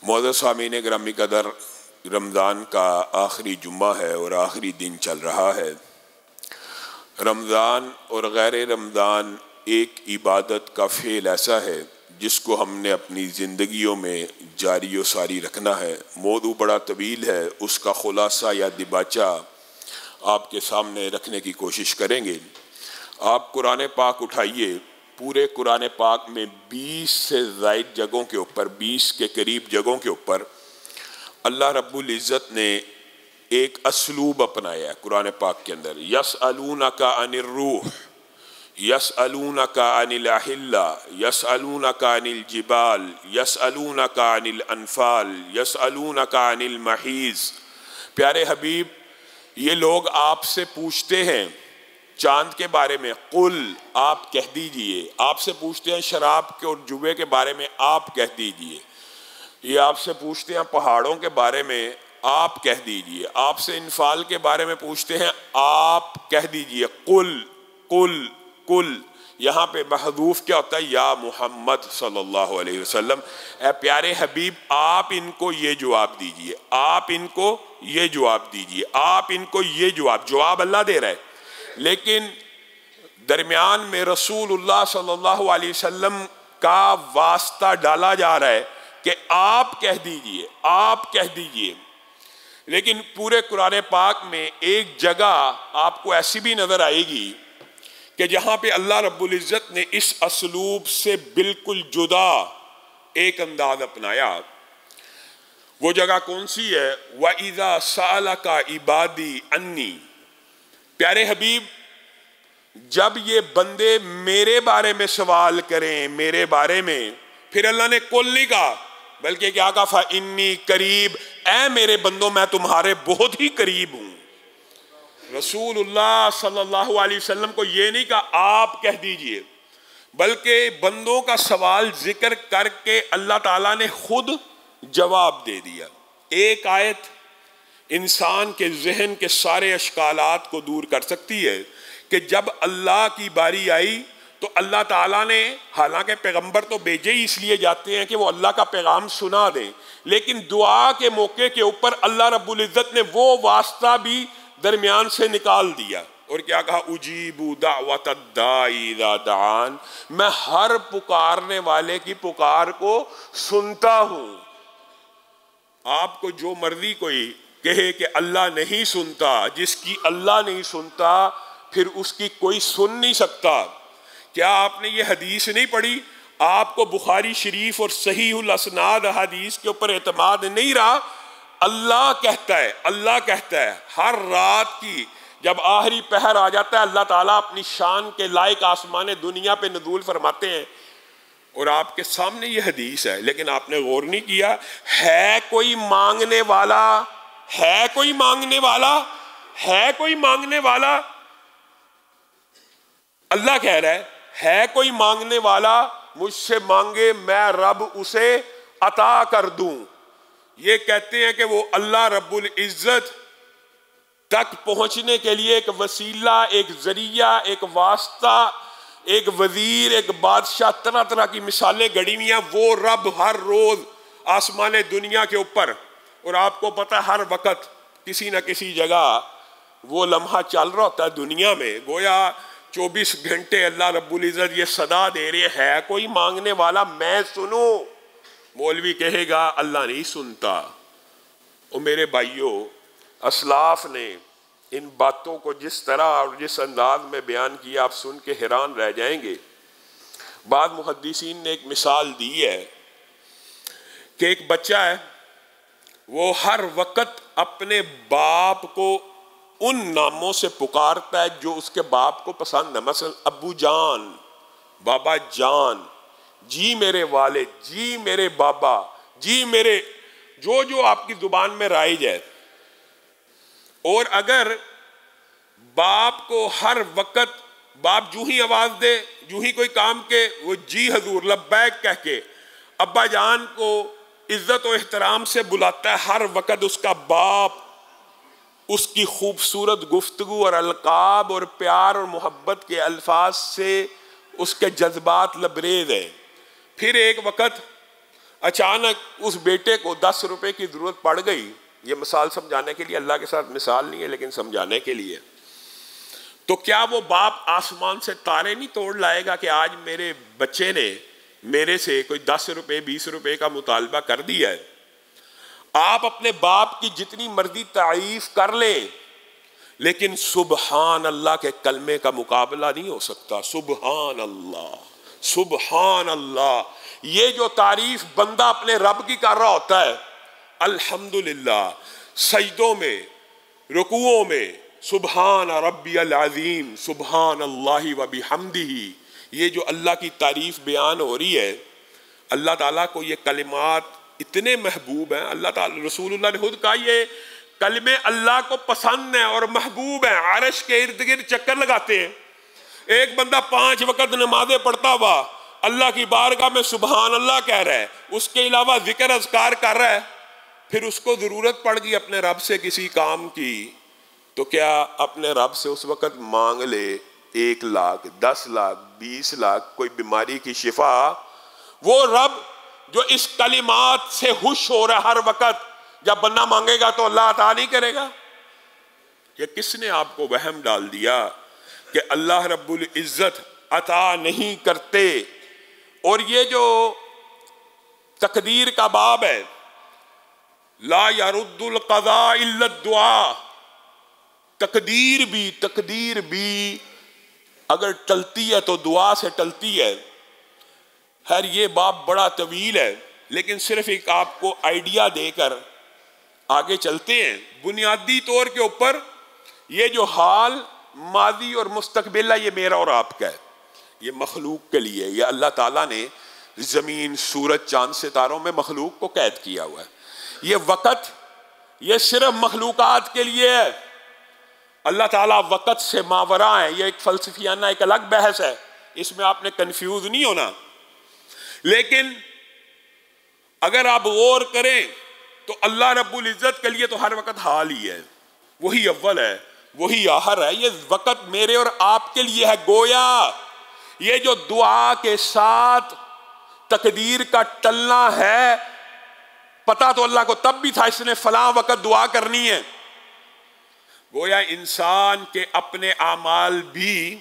معزز سامعین گرامی قدر، رمضان کا آخری جمعہ ہے اور آخری دن چل رہا ہے۔ رمضان اور غیر رمضان ایک عبادت کا فعل ایسا ہے جس کو ہم نے اپنی زندگیوں میں جاری و ساری رکھنا ہے۔ موضوع بڑا طویل ہے، اس کا خلاصہ یا دباچہ آپ کے سامنے رکھنے کی کوشش کریں گے۔ آپ قرآن پاک اٹھائیے، پورے قرآن پاک میں 20 سے زائد جگہوں کے اوپر، 20 کے قریب جگہوں کے اوپر اللہ رب العزت نے ایک اسلوب اپنایا ہے قرآن پاک کے اندر۔ یسألونک عن الروح، یسألونک عن الأحلہ، یسألونک عن الجبال، یسألونک عن الانفال، یسألونک عن المحیض۔ پیارے حبیب، یہ لوگ آپ سے پوچھتے ہیں چاند کے بارے میں، قل آپ کہہ دیجئے۔ آپ سے پوچھتے ہیں شراب کے اور جوے کے بارے میں، آپ کہہ دیجئے۔ یہ آپ سے پوچھتے ہیں پہاڑوں کے بارے میں، آپ کہہ دیجئے۔ آپ سے انفال کے بارے میں پوچھتے ہیں، آپ کہہ دیجئے۔ قل قل قل، یہاں پہ محذوف کیا ہوتا ہے؟ یا محمد صلی اللہ علیہ وسلم، اے پیارے حبیب آپ ان کو یہ جواب دیجئے، آپ ان کو یہ جواب دیجئے، آپ ان کو یہ جواب اللہ دے رہا ہے، لیکن درمیان میں رسول اللہ صلی اللہ علیہ وسلم کا واسطہ ڈالا جا رہا ہے کہ آپ کہہ دیجئے، آپ کہہ دیجئے۔ لیکن پورے قرآن پاک میں ایک جگہ آپ کو ایسی بھی نظر آئے گی کہ جہاں پہ اللہ رب العزت نے اس اسلوب سے بالکل جدا ایک انداز اپنایا۔ وہ جگہ کون سی ہے؟ وَإِذَا سَأَلَكَ عِبَادِي عَنِّي۔ پیارے حبیب، جب یہ بندے میرے بارے میں سوال کریں، میرے بارے میں، پھر اللہ نے کل نہیں کہا بلکہ کیا کہا؟ فَإِنِّي قریب، اے میرے بندوں میں تمہارے بہت ہی قریب ہوں۔ رسول اللہ صلی اللہ علیہ وسلم کو یہ نہیں کہا آپ کہہ دیجئے، بلکہ بندوں کا سوال ذکر کر کے اللہ تعالیٰ نے خود جواب دے دیا۔ ایک آیت انسان کے ذہن کے سارے اشکالات کو دور کر سکتی ہے کہ جب اللہ کی باری آئی تو اللہ تعالیٰ نے، حالانکہ پیغمبر تو بھیجے ہی اس لیے جاتے ہیں کہ وہ اللہ کا پیغام سنا دیں، لیکن دعا کے موقع کے اوپر اللہ رب العزت نے وہ واسطہ بھی درمیان سے نکال دیا، اور کیا کہا؟ اجیب دعوت الداعی اذا دعان، میں ہر پکارنے والے کی پکار کو سنتا ہوں۔ آپ کو جو مرضی کوئی کہے کہ اللہ نہیں سنتا، جس کی اللہ نہیں سنتا پھر اس کی کوئی سن نہیں سکتا۔ کیا آپ نے یہ حدیث نہیں پڑھی؟ آپ کو بخاری شریف اور صحیح الاسناد حدیث کے اوپر اعتماد نہیں رہا؟ اللہ کہتا ہے، اللہ کہتا ہے، ہر رات کی جب آخری پہر آ جاتا ہے اللہ تعالیٰ اپنی شان کے لائق آسمان دنیا پہ نزول فرماتے ہیں، اور آپ کے سامنے یہ حدیث ہے، لیکن آپ نے غور نہیں کیا۔ ہے کوئی مانگنے والا؟ ہے کوئی مانگنے والا؟ ہے کوئی مانگنے والا؟ اللہ کہہ رہا ہے کوئی مانگنے والا مجھ سے مانگے میں رب اسے عطا کر دوں۔ یہ کہتے ہیں کہ وہ اللہ رب العزت تک پہنچنے کے لیے ایک وسیلہ، ایک ذریعہ، ایک واسطہ، ایک وزیر، ایک بادشاہ، طرح طرح کی مثالیں گڑی ہوئی ہیں۔ وہ رب ہر روز آسمان دنیا کے اوپر، اور آپ کو پتہ ہر وقت کسی نہ کسی جگہ وہ لمحہ چل رہا ہوتا ہے دنیا میں، گویا 24 گھنٹے اللہ رب العزت یہ صدا دے رہے ہے کوئی مانگنے والا میں سنوں۔ مولوی کہے گا اللہ نہیں سنتا۔ اور میرے بھائیوں، اسلاف نے ان باتوں کو جس طرح اور جس انداز میں بیان کیا آپ سن کے حیران رہ جائیں گے۔ بعض محدثین نے ایک مثال دی ہے کہ ایک بچہ ہے، وہ ہر وقت اپنے باپ کو ان ناموں سے پکارتا ہے جو اس کے باپ کو پسند ہے، مثلا ابو جان، بابا جان، جی میرے والد، جی میرے بابا، جی میرے، جو آپ کی زبان میں رائج ہے۔ اور اگر باپ کو ہر وقت، باپ جو ہی آواز دے، جو ہی کوئی کام کے، وہ جی حضور لبیک کہہ کے ابا جان کو عزت و احترام سے بلاتا ہے، ہر وقت اس کا باپ اس کی خوبصورت گفتگو اور القاب اور پیار اور محبت کے الفاظ سے اس کے جذبات لبریز ہیں۔ پھر ایک وقت اچانک اس بیٹے کو 10 روپے کی ضرورت پڑ گئی، یہ مثال سمجھانے کے لیے، اللہ کے ساتھ مثال نہیں ہے لیکن سمجھانے کے لیے، تو کیا وہ باپ آسمان سے تارے نہیں توڑ لائے گا کہ آج میرے بچے نے میرے سے کوئی 10 روپے 20 روپے کا مطالبہ کر دیا ہے؟ آپ اپنے باپ کی جتنی مرضی تعریف کر لیں لیکن سبحان اللہ کے کلمے کا مقابلہ نہیں ہو سکتا۔ سبحان اللہ، سبحان اللہ، یہ جو تعریف بندہ اپنے رب کی کر رہا ہوتا ہے، الحمدللہ، سجدوں میں، رکوعوں میں، سبحان ربی العظیم، سبحان اللہ وبحمدہ، یہ جو اللہ کی تعریف بیان ہو رہی ہے، اللہ تعالیٰ کو یہ کلمات اتنے محبوب ہیں۔ اللہ تعالیٰ، رسول اللہ نے خود کہا یہ کلمے اللہ کو پسند ہیں اور محبوب ہیں، عرش کے ارد گرد چکر لگاتے ہیں۔ ایک بندہ 5 وقت نمازیں پڑھتا ہوا اللہ کی بارگاہ میں سبحان اللہ کہہ رہا ہے، اس کے علاوہ ذکر اذکار کر رہا ہے، پھر اس کو ضرورت پڑ گئی اپنے رب سے کسی کام کی، تو کیا اپنے رب سے اس وقت مانگ لے 1 لاکھ 10 لاکھ 20 لاکھ کوئی بیماری کی شفا؟ وہ رب جو اس کلمات سے خوش ہو رہا ہر وقت، جب بندہ مانگے گا تو اللہ عطا نہیں کرے گا؟ یہ کس نے آپ کو وہم ڈال دیا کہ اللہ رب العزت عطا نہیں کرتے؟ اور یہ جو تقدیر کا باب ہے، لا يرد القضاء الا الدعاء، تقدیر بھی اگر ٹلتی ہے تو دعا سے ٹلتی ہے۔ خیر یہ باب بڑا طویل ہے لیکن صرف ایک آپ کو آئیڈیا دے کر آگے چلتے ہیں۔ بنیادی طور کے اوپر یہ جو حال ماضی اور مستقبل ہے، یہ میرا اور آپ کا ہے، یہ مخلوق کے لیے، یہ اللہ تعالیٰ نے زمین، سورج، چاند، ستاروں میں مخلوق کو قید کیا ہوا ہے۔ یہ وقت یہ صرف مخلوقات کے لیے ہے۔ اللہ تعالیٰ وقت سے ماورا ہے، یہ ایک فلسفیانہ ایک الگ بحث ہے، اس میں آپ نے کنفیوز نہیں ہونا۔ لیکن اگر آپ غور کریں تو اللہ رب العزت کے لیے تو ہر وقت حال ہی ہے، وہی اول ہے، وہی آخر ہے۔ یہ وقت میرے اور آپ کے لیے ہے، گویا یہ جو دعا کے ساتھ تقدیر کا ٹلنا ہے، پتہ تو اللہ کو تب بھی تھا اس نے فلاں وقت دعا کرنی ہے۔ گویا انسان کے اپنے اعمال بھی،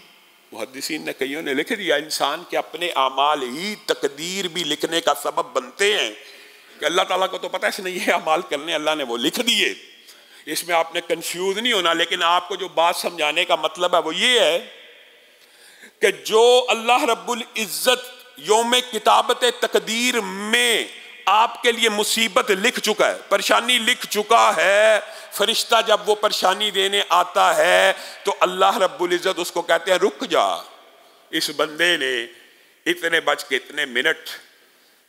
محدثین نے کئیوں نے لکھ دیا، انسان کے اپنے اعمال ہی تقدیر بھی لکھنے کا سبب بنتے ہیں کہ اللہ تعالیٰ کو تو پتہ ہے اس نے یہ اعمال کرنے، اللہ نے وہ لکھ دیے۔ اس میں آپ نے کنفیوز نہیں ہونا، لیکن آپ کو جو بات سمجھانے کا مطلب ہے وہ یہ ہے کہ جو اللہ رب العزت یوم کتابت تقدیر میں آپ کے لیے مصیبت لکھ چکا ہے، پریشانی لکھ چکا ہے، فرشتہ جب وہ پریشانی دینے آتا ہے تو اللہ رب العزت اس کو کہتے ہیں رک جا، اس بندے نے اتنے بج کے اتنے منٹ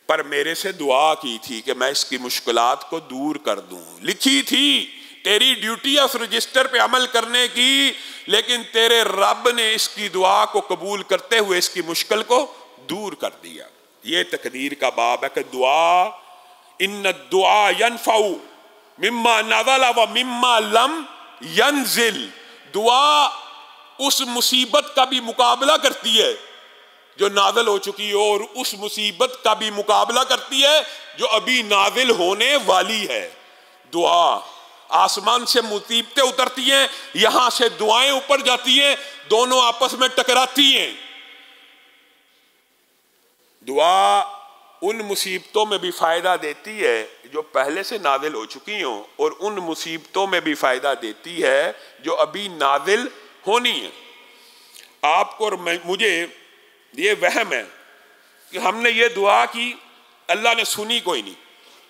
پر میرے سے دعا کی تھی کہ میں اس کی مشکلات کو دور کر دوں، لکھی تھی تیری ڈیوٹی ہے اس رجسٹر پہ عمل کرنے کی، لیکن تیرے رب نے اس کی دعا کو قبول کرتے ہوئے اس کی مشکل کو دور کر دیا۔ یہ تقدیر کا باب ہے کہ دعا، ان الدعاء ينفع مما نزل و مما لم ينزل، دعا اس مصیبت کا بھی مقابلہ کرتی ہے جو نازل ہو چکی ہے اور اس مصیبت کا بھی مقابلہ کرتی ہے جو ابھی نازل ہونے والی ہے۔ دعا آسمان سے مصیبتیں اترتی ہیں، یہاں سے دعائیں اوپر جاتی ہیں، دونوں آپس میں ٹکراتی ہیں۔ دعا ان مصیبتوں میں بھی فائدہ دیتی ہے جو پہلے سے نازل ہو چکی ہوں، اور ان مصیبتوں میں بھی فائدہ دیتی ہے جو ابھی نازل ہونی ہے۔ آپ کو اور مجھے یہ وہم ہے کہ ہم نے یہ دعا کی، اللہ نے سنی کوئی نہیں،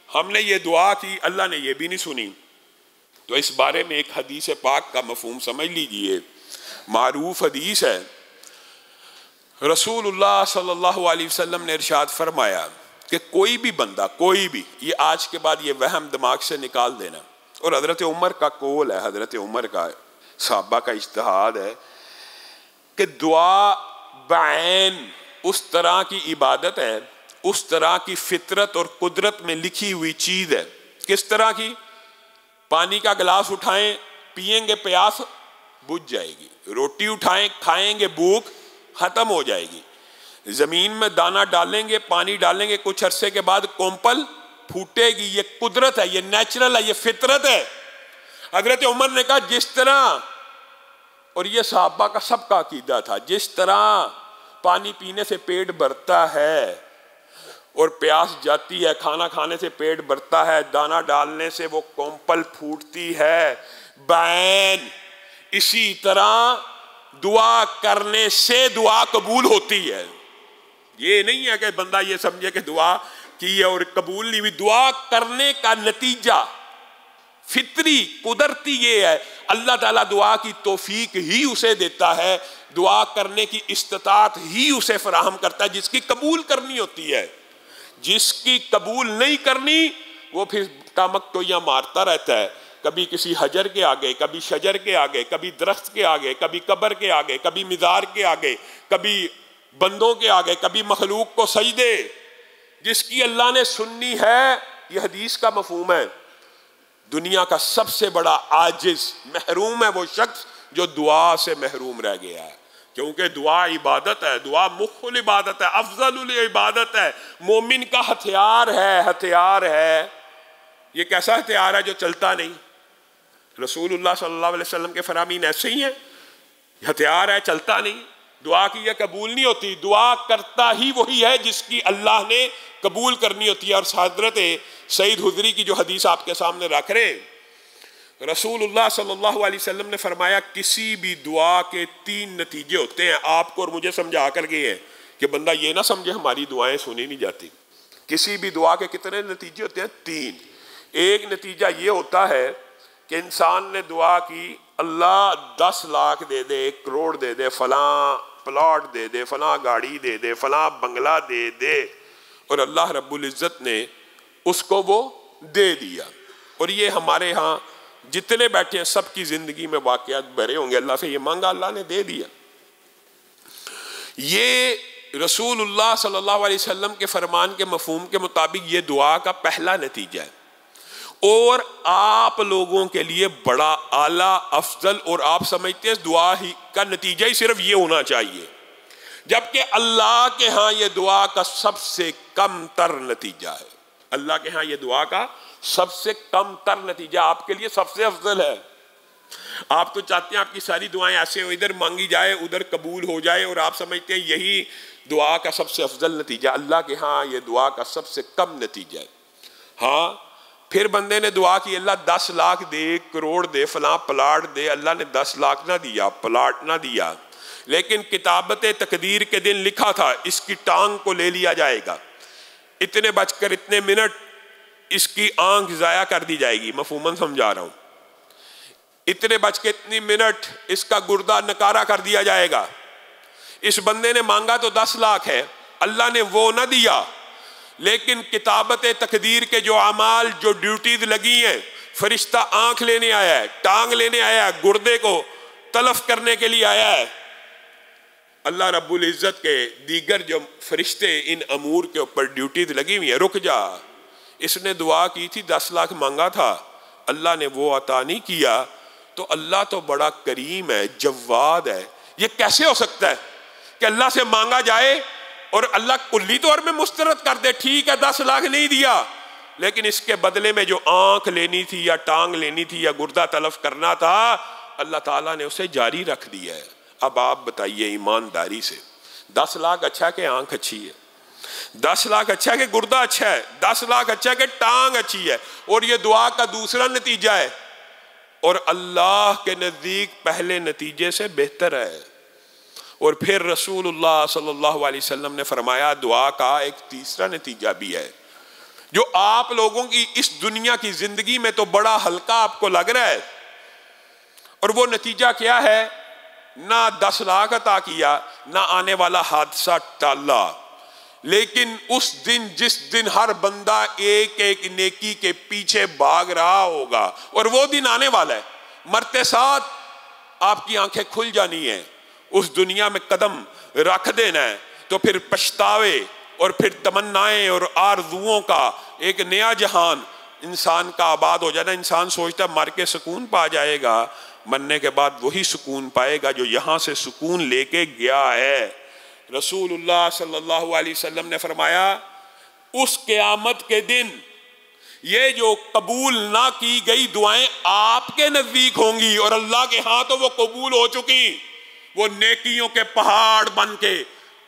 ہم نے یہ دعا کی، اللہ نے یہ بھی نہیں سنی۔ تو اس بارے میں ایک حدیث پاک کا مفہوم سمجھ لیجئے، معروف حدیث ہے، رسول اللہ صلی اللہ علیہ وسلم نے ارشاد فرمایا کہ کوئی بھی بندہ، کوئی بھی، یہ آج کے بعد یہ وہم دماغ سے نکال دینا، اور حضرت عمر کا قول ہے، حضرت عمر کا، صحابہ کا اجتہاد ہے کہ دعا بعین اس طرح کی عبادت ہے، اس طرح کی فطرت اور قدرت میں لکھی ہوئی چیز ہے۔ کس طرح کی؟ پانی کا گلاس اٹھائیں پیئیں گے پیاس بجھ جائے گی، روٹی اٹھائیں کھائیں گے بھوک ختم ہو جائے گی، زمین میں دانہ ڈالیں گے، پانی ڈالیں گے، کچھ عرصے کے بعد کومپل پھوٹے گی. یہ قدرت ہے، یہ نیچرل ہے، یہ فطرت ہے. حضرت عمر نے کہا جس طرح، اور یہ صحابہ کا سب کا عقیدہ تھا، جس طرح پانی پینے سے پیٹ بھرتا ہے اور پیاس جاتی ہے، کھانا کھانے سے پیٹ بھرتا ہے، دانہ ڈالنے سے وہ کومپل پھوٹتی ہے، بعین اسی طرح دعا کرنے سے دعا قبول ہوتی ہے. یہ نہیں ہے کہ بندہ یہ سمجھے کہ دعا کی ہے اور قبول نہیں ہوئی. دعا کرنے کا نتیجہ فطری قدرتی یہ ہے. اللہ تعالیٰ دعا کی توفیق ہی اسے دیتا ہے، دعا کرنے کی استطاعت ہی اسے فراہم کرتا ہے جس کی قبول کرنی ہوتی ہے. جس کی قبول نہیں کرنی وہ پھر ٹامک ٹوئیاں مارتا رہتا ہے، کبھی کسی حجر کے آگے، کبھی شجر کے آگے، کبھی درخت کے آگے، کبھی قبر کے آگے، کبھی مزار کے آگے، کبھی بندوں کے آگے، کبھی مخلوق کو سجدے. جس کی اللہ نے سننی ہے، یہ حدیث کا مفہوم ہے، دنیا کا سب سے بڑا عاجز محروم ہے وہ شخص جو دعا سے محروم رہ گیا ہے. کیونکہ دعا عبادت ہے، دعا مخ العبادت ہے، افضل العبادت ہے، مومن کا ہتھیار ہے. ہتھیار ہے، یہ کیسا ہتھیار ہے جو چلتا نہیں؟ رسول اللہ صلی اللہ علیہ وسلم کے فرامین ایسے ہی ہیں. ہتھیار ہے، چلتا نہیں. دعا کی یہ قبول نہیں ہوتی. دعا کرتا ہی وہی ہے جس کی اللہ نے قبول کرنی ہوتی ہے. اور حضرت سعید خدری کی جو حدیث آپ کے سامنے رکھ رہے ہیں، رسول اللہ صلی اللہ علیہ وسلم نے فرمایا کسی بھی دعا کے 3 نتیجے ہوتے ہیں. آپ کو اور مجھے سمجھا کر گئے ہیں کہ بندہ یہ نہ سمجھے ہماری دعائیں سنی نہیں جاتی. کسی بھی دعا کے کتنے نتیجے ہوتے ہیں؟ 3. ایک نتیجہ یہ ہوتا ہے کہ انسان نے دعا کی، اللہ 10 لاکھ دے دے، 1 کروڑ دے دے، فلاں پلاٹ دے دے، فلاں گاڑی دے دے، فلاں بنگلہ دے دے، اور اللہ رب العزت نے اس کو وہ دے دیا. اور یہ ہمارے ہاں جتنے بیٹھے ہیں سب کی زندگی میں واقعات بھرے ہوں گے. اللہ سے یہ مانگا، اللہ نے دے دیا. یہ رسول اللہ صلی اللہ علیہ وسلم کے فرمان کے مفہوم کے مطابق یہ دعا کا پہلا نتیجہ ہے. اور آپ لوگوں کے لیے بڑا اعلیٰ افضل، اور آپ سمجھتے ہیں دعا ہی کا نتیجہ ہی صرف یہ ہونا چاہیے، جبکہ اللہ کے ہاں یہ دعا کا سب سے کم تر نتیجہ ہے. اللہ کے ہاں یہ دعا کا سب سے کم تر نتیجہ آپ کے لیے سب سے افضل ہے. آپ تو چاہتے ہیں آپ کی ساری دعائیں ایسے ہو، ادھر مانگی جائے ادھر قبول ہو جائے، اور آپ سمجھتے ہیں یہی دعا کا سب سے افضل نتیجہ. اللہ کے ہاں یہ دعا کا سب سے کم نتیجہ ہے. ہاں پھر بندے نے دعا کی، اللہ 10 لاکھ دے، 1 کروڑ دے، فلاں پلاٹ دے. اللہ نے 10 لاکھ نہ دیا، پلاٹ نہ دیا، لیکن کتابت تقدیر کے دن لکھا تھا اس کی ٹانگ کو لے لیا جائے گا، اتنے بج کر اتنے منٹ اس کی آنکھ ضائع کر دی جائے گی. مفہوماً سمجھا رہا ہوں. اتنے بج کے اتنی منٹ اس کا گردہ نکارہ کر دیا جائے گا. اس بندے نے مانگا تو 10 لاکھ ہے، اللہ نے وہ نہ دیا، لیکن کتابت تقدیر کے جو اعمال، جو ڈیوٹیز لگی ہیں، فرشتہ آنکھ لینے آیا ہے، ٹانگ لینے آیا ہے، گردے کو تلف کرنے کے لیے آیا ہے. اللہ رب العزت کے دیگر جو فرشتے ان امور کے اوپر ڈیوٹیز لگی ہوئی ہیں، رک جا. اس نے دعا کی تھی، 10 لاکھ مانگا تھا، اللہ نے وہ عطا نہیں کیا. تو اللہ تو بڑا کریم ہے، جواد ہے. یہ کیسے ہو سکتا ہے کہ اللہ سے مانگا جائے اور اللہ کلی طور میں مسترد کر دے؟ ٹھیک ہے 10 لاکھ نہیں دیا، لیکن اس کے بدلے میں جو آنکھ لینی تھی یا ٹانگ لینی تھی یا گردہ تلف کرنا تھا، اللہ تعالیٰ نے اسے جاری رکھ دیا ہے. اب آپ بتائیے ایمانداری سے، 10 لاکھ اچھا کہ آنکھ اچھی ہے؟ 10 لاکھ اچھا کہ گردہ اچھا ہے؟ 10 لاکھ اچھا کہ ٹانگ اچھی ہے؟ اور یہ دعا کا دوسرا نتیجہ ہے، اور اللہ کے نزدیک پہلے نتیجے سے بہتر ہے. اور پھر رسول اللہ صلی اللہ علیہ وسلم نے فرمایا دعا کا ایک تیسرا نتیجہ بھی ہے، جو آپ لوگوں کی اس دنیا کی زندگی میں تو بڑا ہلکا آپ کو لگ رہا ہے. اور وہ نتیجہ کیا ہے؟ نہ 10 لاکھ عطا کیا، نہ آنے والا حادثہ ٹالا، لیکن اس دن جس دن ہر بندہ ایک ایک نیکی کے پیچھے بھاگ رہا ہوگا، اور وہ دن آنے والا ہے، مرتے ساتھ آپ کی آنکھیں کھل جانی ہیں، اس دنیا میں قدم رکھ دینا ہے، تو پھر پچھتاوے اور پھر تمنائیں اور آرزوؤں کا ایک نیا جہان انسان کا آباد ہو جانا. انسان سوچتا ہے مر کے سکون پا جائے گا، مرنے کے بعد وہی سکون پائے گا جو یہاں سے سکون لے کے گیا ہے. رسول اللہ صلی اللہ علیہ وسلم نے فرمایا اس قیامت کے دن یہ جو قبول نہ کی گئی دعائیں آپ کے نزدیک ہوں گی اور اللہ کے ہاں تو وہ قبول ہو چکی، وہ نیکیوں کے پہاڑ بن کے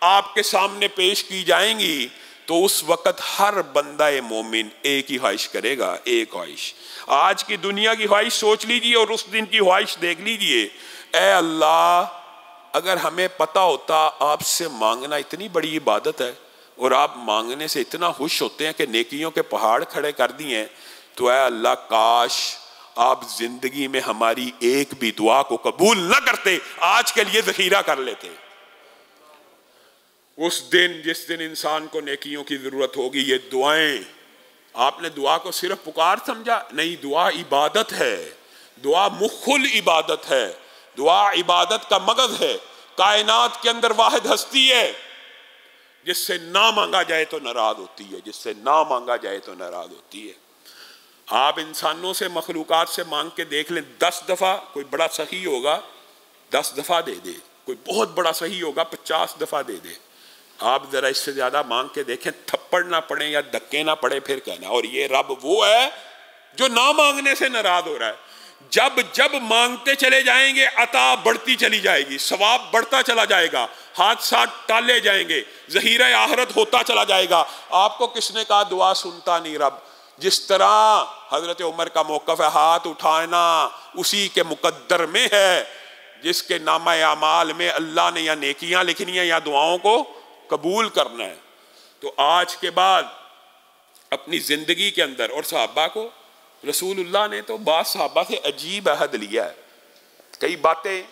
آپ کے سامنے پیش کی جائیں گی، تو اس وقت ہر بندہ مومن ایک ہی خواہش کرے گا، ایک خواہش۔ آج کی دنیا کی خواہش سوچ لیجئے اور اس دن کی خواہش دیکھ لیجئے، اے اللہ اگر ہمیں پتہ ہوتا آپ سے مانگنا اتنی بڑی عبادت ہے اور آپ مانگنے سے اتنا خوش ہوتے ہیں کہ نیکیوں کے پہاڑ کھڑے کر دیے ہیں، تو اے اللہ کاش آپ زندگی میں ہماری ایک بھی دعا کو قبول نہ کرتے، آج کے لیے ذخیرہ کر لیتے۔ اس دن جس دن انسان کو نیکیوں کی ضرورت ہوگی، یہ دعائیں، آپ نے دعا کو صرف پکار سمجھا؟ نہیں، دعا عبادت ہے، دعا مخ العبادت ہے، دعا عبادت کا مغز ہے۔ کائنات کے اندر واحد ہستی ہے جس سے نہ مانگا جائے تو ناراض ہوتی ہے، جس سے نہ مانگا جائے تو ناراض ہوتی ہے۔ آپ انسانوں سے، مخلوقات سے مانگ کے دیکھ لیں، 10 دفعہ کوئی بڑا سخی ہوگا 10 دفعہ دے دے، کوئی بہت بڑا سخی ہوگا 50 دفعہ دے دے۔ آپ ذرا اس سے زیادہ مانگ کے دیکھیں، تھپڑ نہ پڑے یا دھکے نہ پڑے پھر کہنا۔ اور یہ رب وہ ہے جو نہ مانگنے سے ناراض ہو رہا ہے۔ جب مانگتے چلے جائیں گے عطا بڑھتی چلی جائے گی، ثواب بڑھتا چلا جائے گا، حادثات ٹالے جائیں گے، ذخیرہ آخرت ہوتا چلا جائے گا۔ آپ کو کس نے کہا دعا سنتا نہیں رب؟ جس طرح حضرت عمر کا موقف ہے، ہاتھ اٹھانا اسی کے مقدر میں ہے جس کے نامہ اعمال میں اللہ نے یا نیکیاں لکھنی ہیں یا دعاؤں کو قبول کرنا ہے۔ تو آج کے بعد اپنی زندگی کے اندر، اور صحابہ کو رسول اللہ نے تو بعض صحابہ سے عجیب عہد لیا ہے۔ کئی باتیں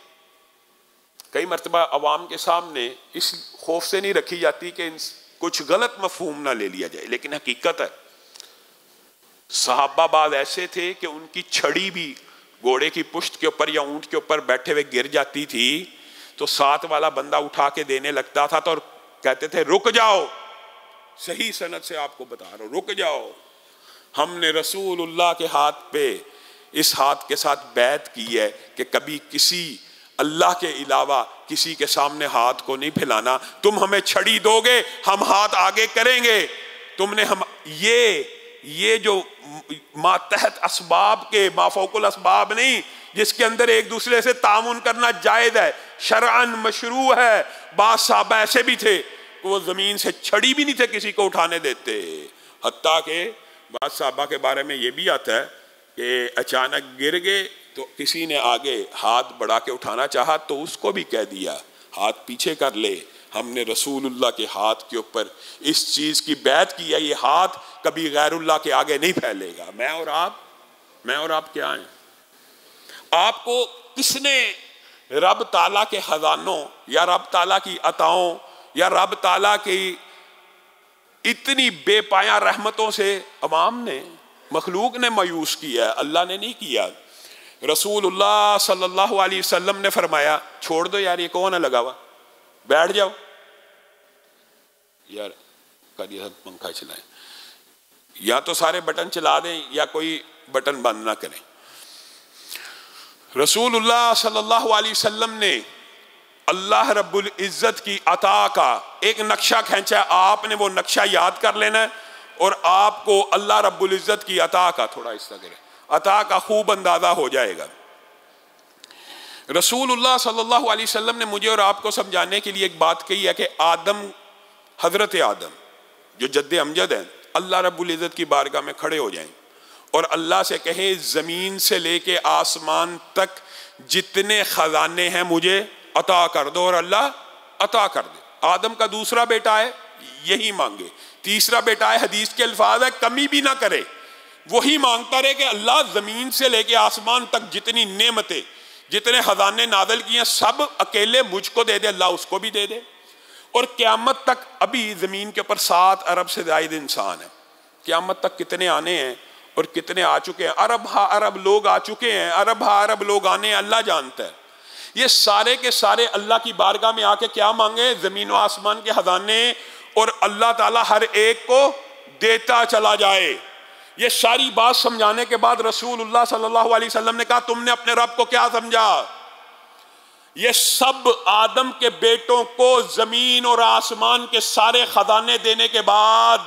کئی مرتبہ عوام کے سامنے اس خوف سے نہیں رکھی جاتی کہ کچھ غلط مفہوم نہ لے لیا جائے، لیکن حقیقت ہے صحابہ بعض ایسے تھے کہ ان کی چھڑی بھی گھوڑے کی پشت کے اوپر یا اونٹ کے اوپر بیٹھے ہوئے گر جاتی تھی تو ساتھ والا بندہ اٹھا کے دینے لگتا تھا تو کہتے تھے رک جاؤ، صحیح سند سے آپ کو بتا رہا ہوں، رک جاؤ، ہم نے رسول اللہ کے ہاتھ پہ اس ہاتھ کے ساتھ بیعت کی ہے کہ کبھی کسی اللہ کے علاوہ کسی کے سامنے ہاتھ کو نہیں پھیلانا۔ تم ہمیں چھڑی دو گے، ہم ہاتھ آگے کریں گے۔ تم نے ہم یہ جو ماتحت اسباب کے، مافوق الاسباب نہیں، جس کے اندر ایک دوسرے سے تعاون کرنا جائز ہے، شرعاً مشروع ہے۔ بعض صحابہ ایسے بھی تھے وہ زمین سے چھڑی بھی نہیں تھے کسی کو اٹھانے دیتے، حتیٰ کہ بعض صحابہ کے بارے میں یہ بھی آتا ہے کہ اچانک گر گئے تو کسی نے آگے ہاتھ بڑھا کے اٹھانا چاہا تو اس کو بھی کہہ دیا ہاتھ پیچھے کر لے، ہم نے رسول اللہ کے ہاتھ کے اوپر اس چیز کی بیعت کی ہے، یہ ہاتھ کبھی غیر اللہ کے آگے نہیں پھیلے گا۔ میں اور آپ کیا ہیں؟ آپ کو کس نے رب تعالیٰ کے خزانوں یا رب تعالیٰ کی عطاؤں یا رب تعالیٰ کی اتنی بے پایہ رحمتوں سے عوام نے، مخلوق نے مایوس کیا ہے، اللہ نے نہیں کیا۔ رسول اللہ صلی اللہ علیہ وسلم نے فرمایا چھوڑ دو یار، یہ کون ہے لگا ہوا، بیٹھ جاؤ یار، پنکھا چلائیں، یا تو سارے بٹن چلا دیں یا کوئی بٹن بند نہ کریں۔ رسول اللہ صلی اللہ علیہ وسلم نے اللہ رب العزت کی عطا کا ایک نقشہ کھینچا، آپ نے وہ نقشہ یاد کر لینا ہے اور آپ کو اللہ رب العزت کی عطا کا، تھوڑا اس طرح کریں، عطا کا خوب اندازہ ہو جائے گا۔ رسول اللہ صلی اللہ علیہ وسلم نے مجھے اور آپ کو سمجھانے کے لیے ایک بات کہی ہے کہ آدم، حضرت آدم جو جد امجد ہیں، اللہ رب العزت کی بارگاہ میں کھڑے ہو جائیں اور اللہ سے کہیں زمین سے لے کے آسمان تک جتنے خزانے ہیں مجھے عطا کر دو، اور اللہ عطا کر دے۔ آدم کا دوسرا بیٹا ہے، یہی مانگے۔ تیسرا بیٹا ہے، حدیث کے الفاظ ہے کمی بھی نہ کرے، وہی مانگتا رہے کہ اللہ زمین سے لے کے آسمان تک جتنی نعمتیں، جتنے خزانے نازل کیے ہیں سب اکیلے مجھ کو دے دے، اللہ اس کو بھی دے دے۔ اور قیامت تک ابھی زمین کے اوپر 7 ارب سے زائد انسان ہیں، قیامت تک کتنے آنے ہیں اور کتنے آ چکے ہیں؟ ارب ہا ارب لوگ آ چکے ہیں، ارب ہا ارب لوگ آنے ہیں، اللہ جانتا ہے۔ یہ سارے کے سارے اللہ کی بارگاہ میں آ کے کیا مانگے؟ زمین و آسمان کے خزانے، اور اللہ تعالیٰ ہر ایک کو دیتا چلا جائے۔ یہ ساری بات سمجھانے کے بعد رسول اللہ صلی اللہ علیہ وسلم نے کہا تم نے اپنے رب کو کیا سمجھا؟ یہ سب آدم کے بیٹوں کو زمین اور آسمان کے سارے خزانے دینے کے بعد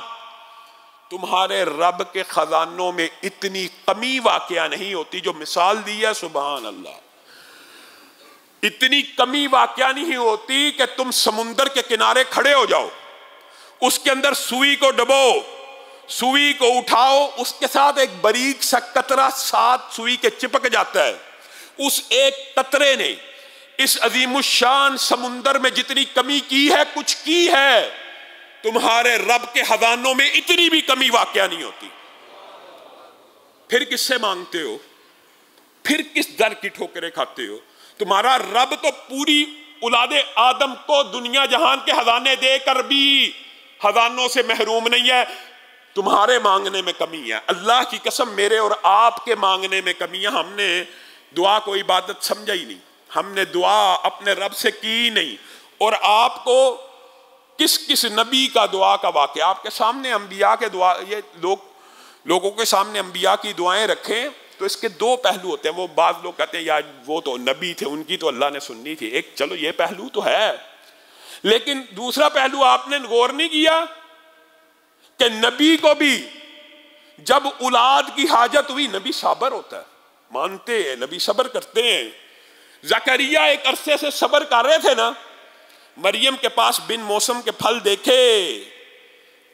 تمہارے رب کے خزانوں میں اتنی کمی واقعہ نہیں ہوتی جو مثال دی ہے. سبحان اللہ. اتنی کمی واقعہ نہیں ہوتی کہ تم سمندر کے کنارے کھڑے ہو جاؤ, اس کے اندر سوئی کو ڈبو, سوئی کو اٹھاؤ, اس کے ساتھ ایک باریک سا قطرہ ساتھ سوئی کے چپک جاتا ہے. اس ایک قطرے نے اس عظیم الشان سمندر میں جتنی کمی کی ہے, کچھ کی ہے. تمہارے رب کے خزانوں میں اتنی بھی کمی واقعہ نہیں ہوتی. پھر کس سے مانگتے ہو؟ پھر کس در کی ٹھوکریں کھاتے ہو؟ تمہارا رب تو پوری اولاد آدم کو دنیا جہان کے خزانے دے کر بھی خزانوں سے محروم نہیں ہے. تمہارے مانگنے میں کمی ہے. اللہ کی قسم میرے اور آپ کے مانگنے میں کمی ہے. ہم نے دعا کو عبادت سمجھا ہی نہیں, ہم نے دعا اپنے رب سے کی نہیں. اور آپ کو کس کس نبی کا دعا کا واقعہ آپ کے سامنے, انبیاء کے دعا, یہ لوگوں کے سامنے انبیاء کی دعائیں رکھیں تو اس کے دو پہلو ہوتے ہیں. وہ بعض لوگ کہتے ہیں یار وہ تو نبی تھے, ان کی تو اللہ نے سننی تھی. ایک چلو یہ پہلو تو ہے, لیکن دوسرا پہلو آپ نے غور نہیں کیا کہ نبی کو بھی جب اولاد کی حاجت ہوئی, نبی صابر ہوتا ہے, مانتے ہیں, نبی صبر کرتے ہیں. زکریا ایک عرصے سے صبر کر رہے تھے نا, مریم کے پاس بن موسم کے پھل دیکھے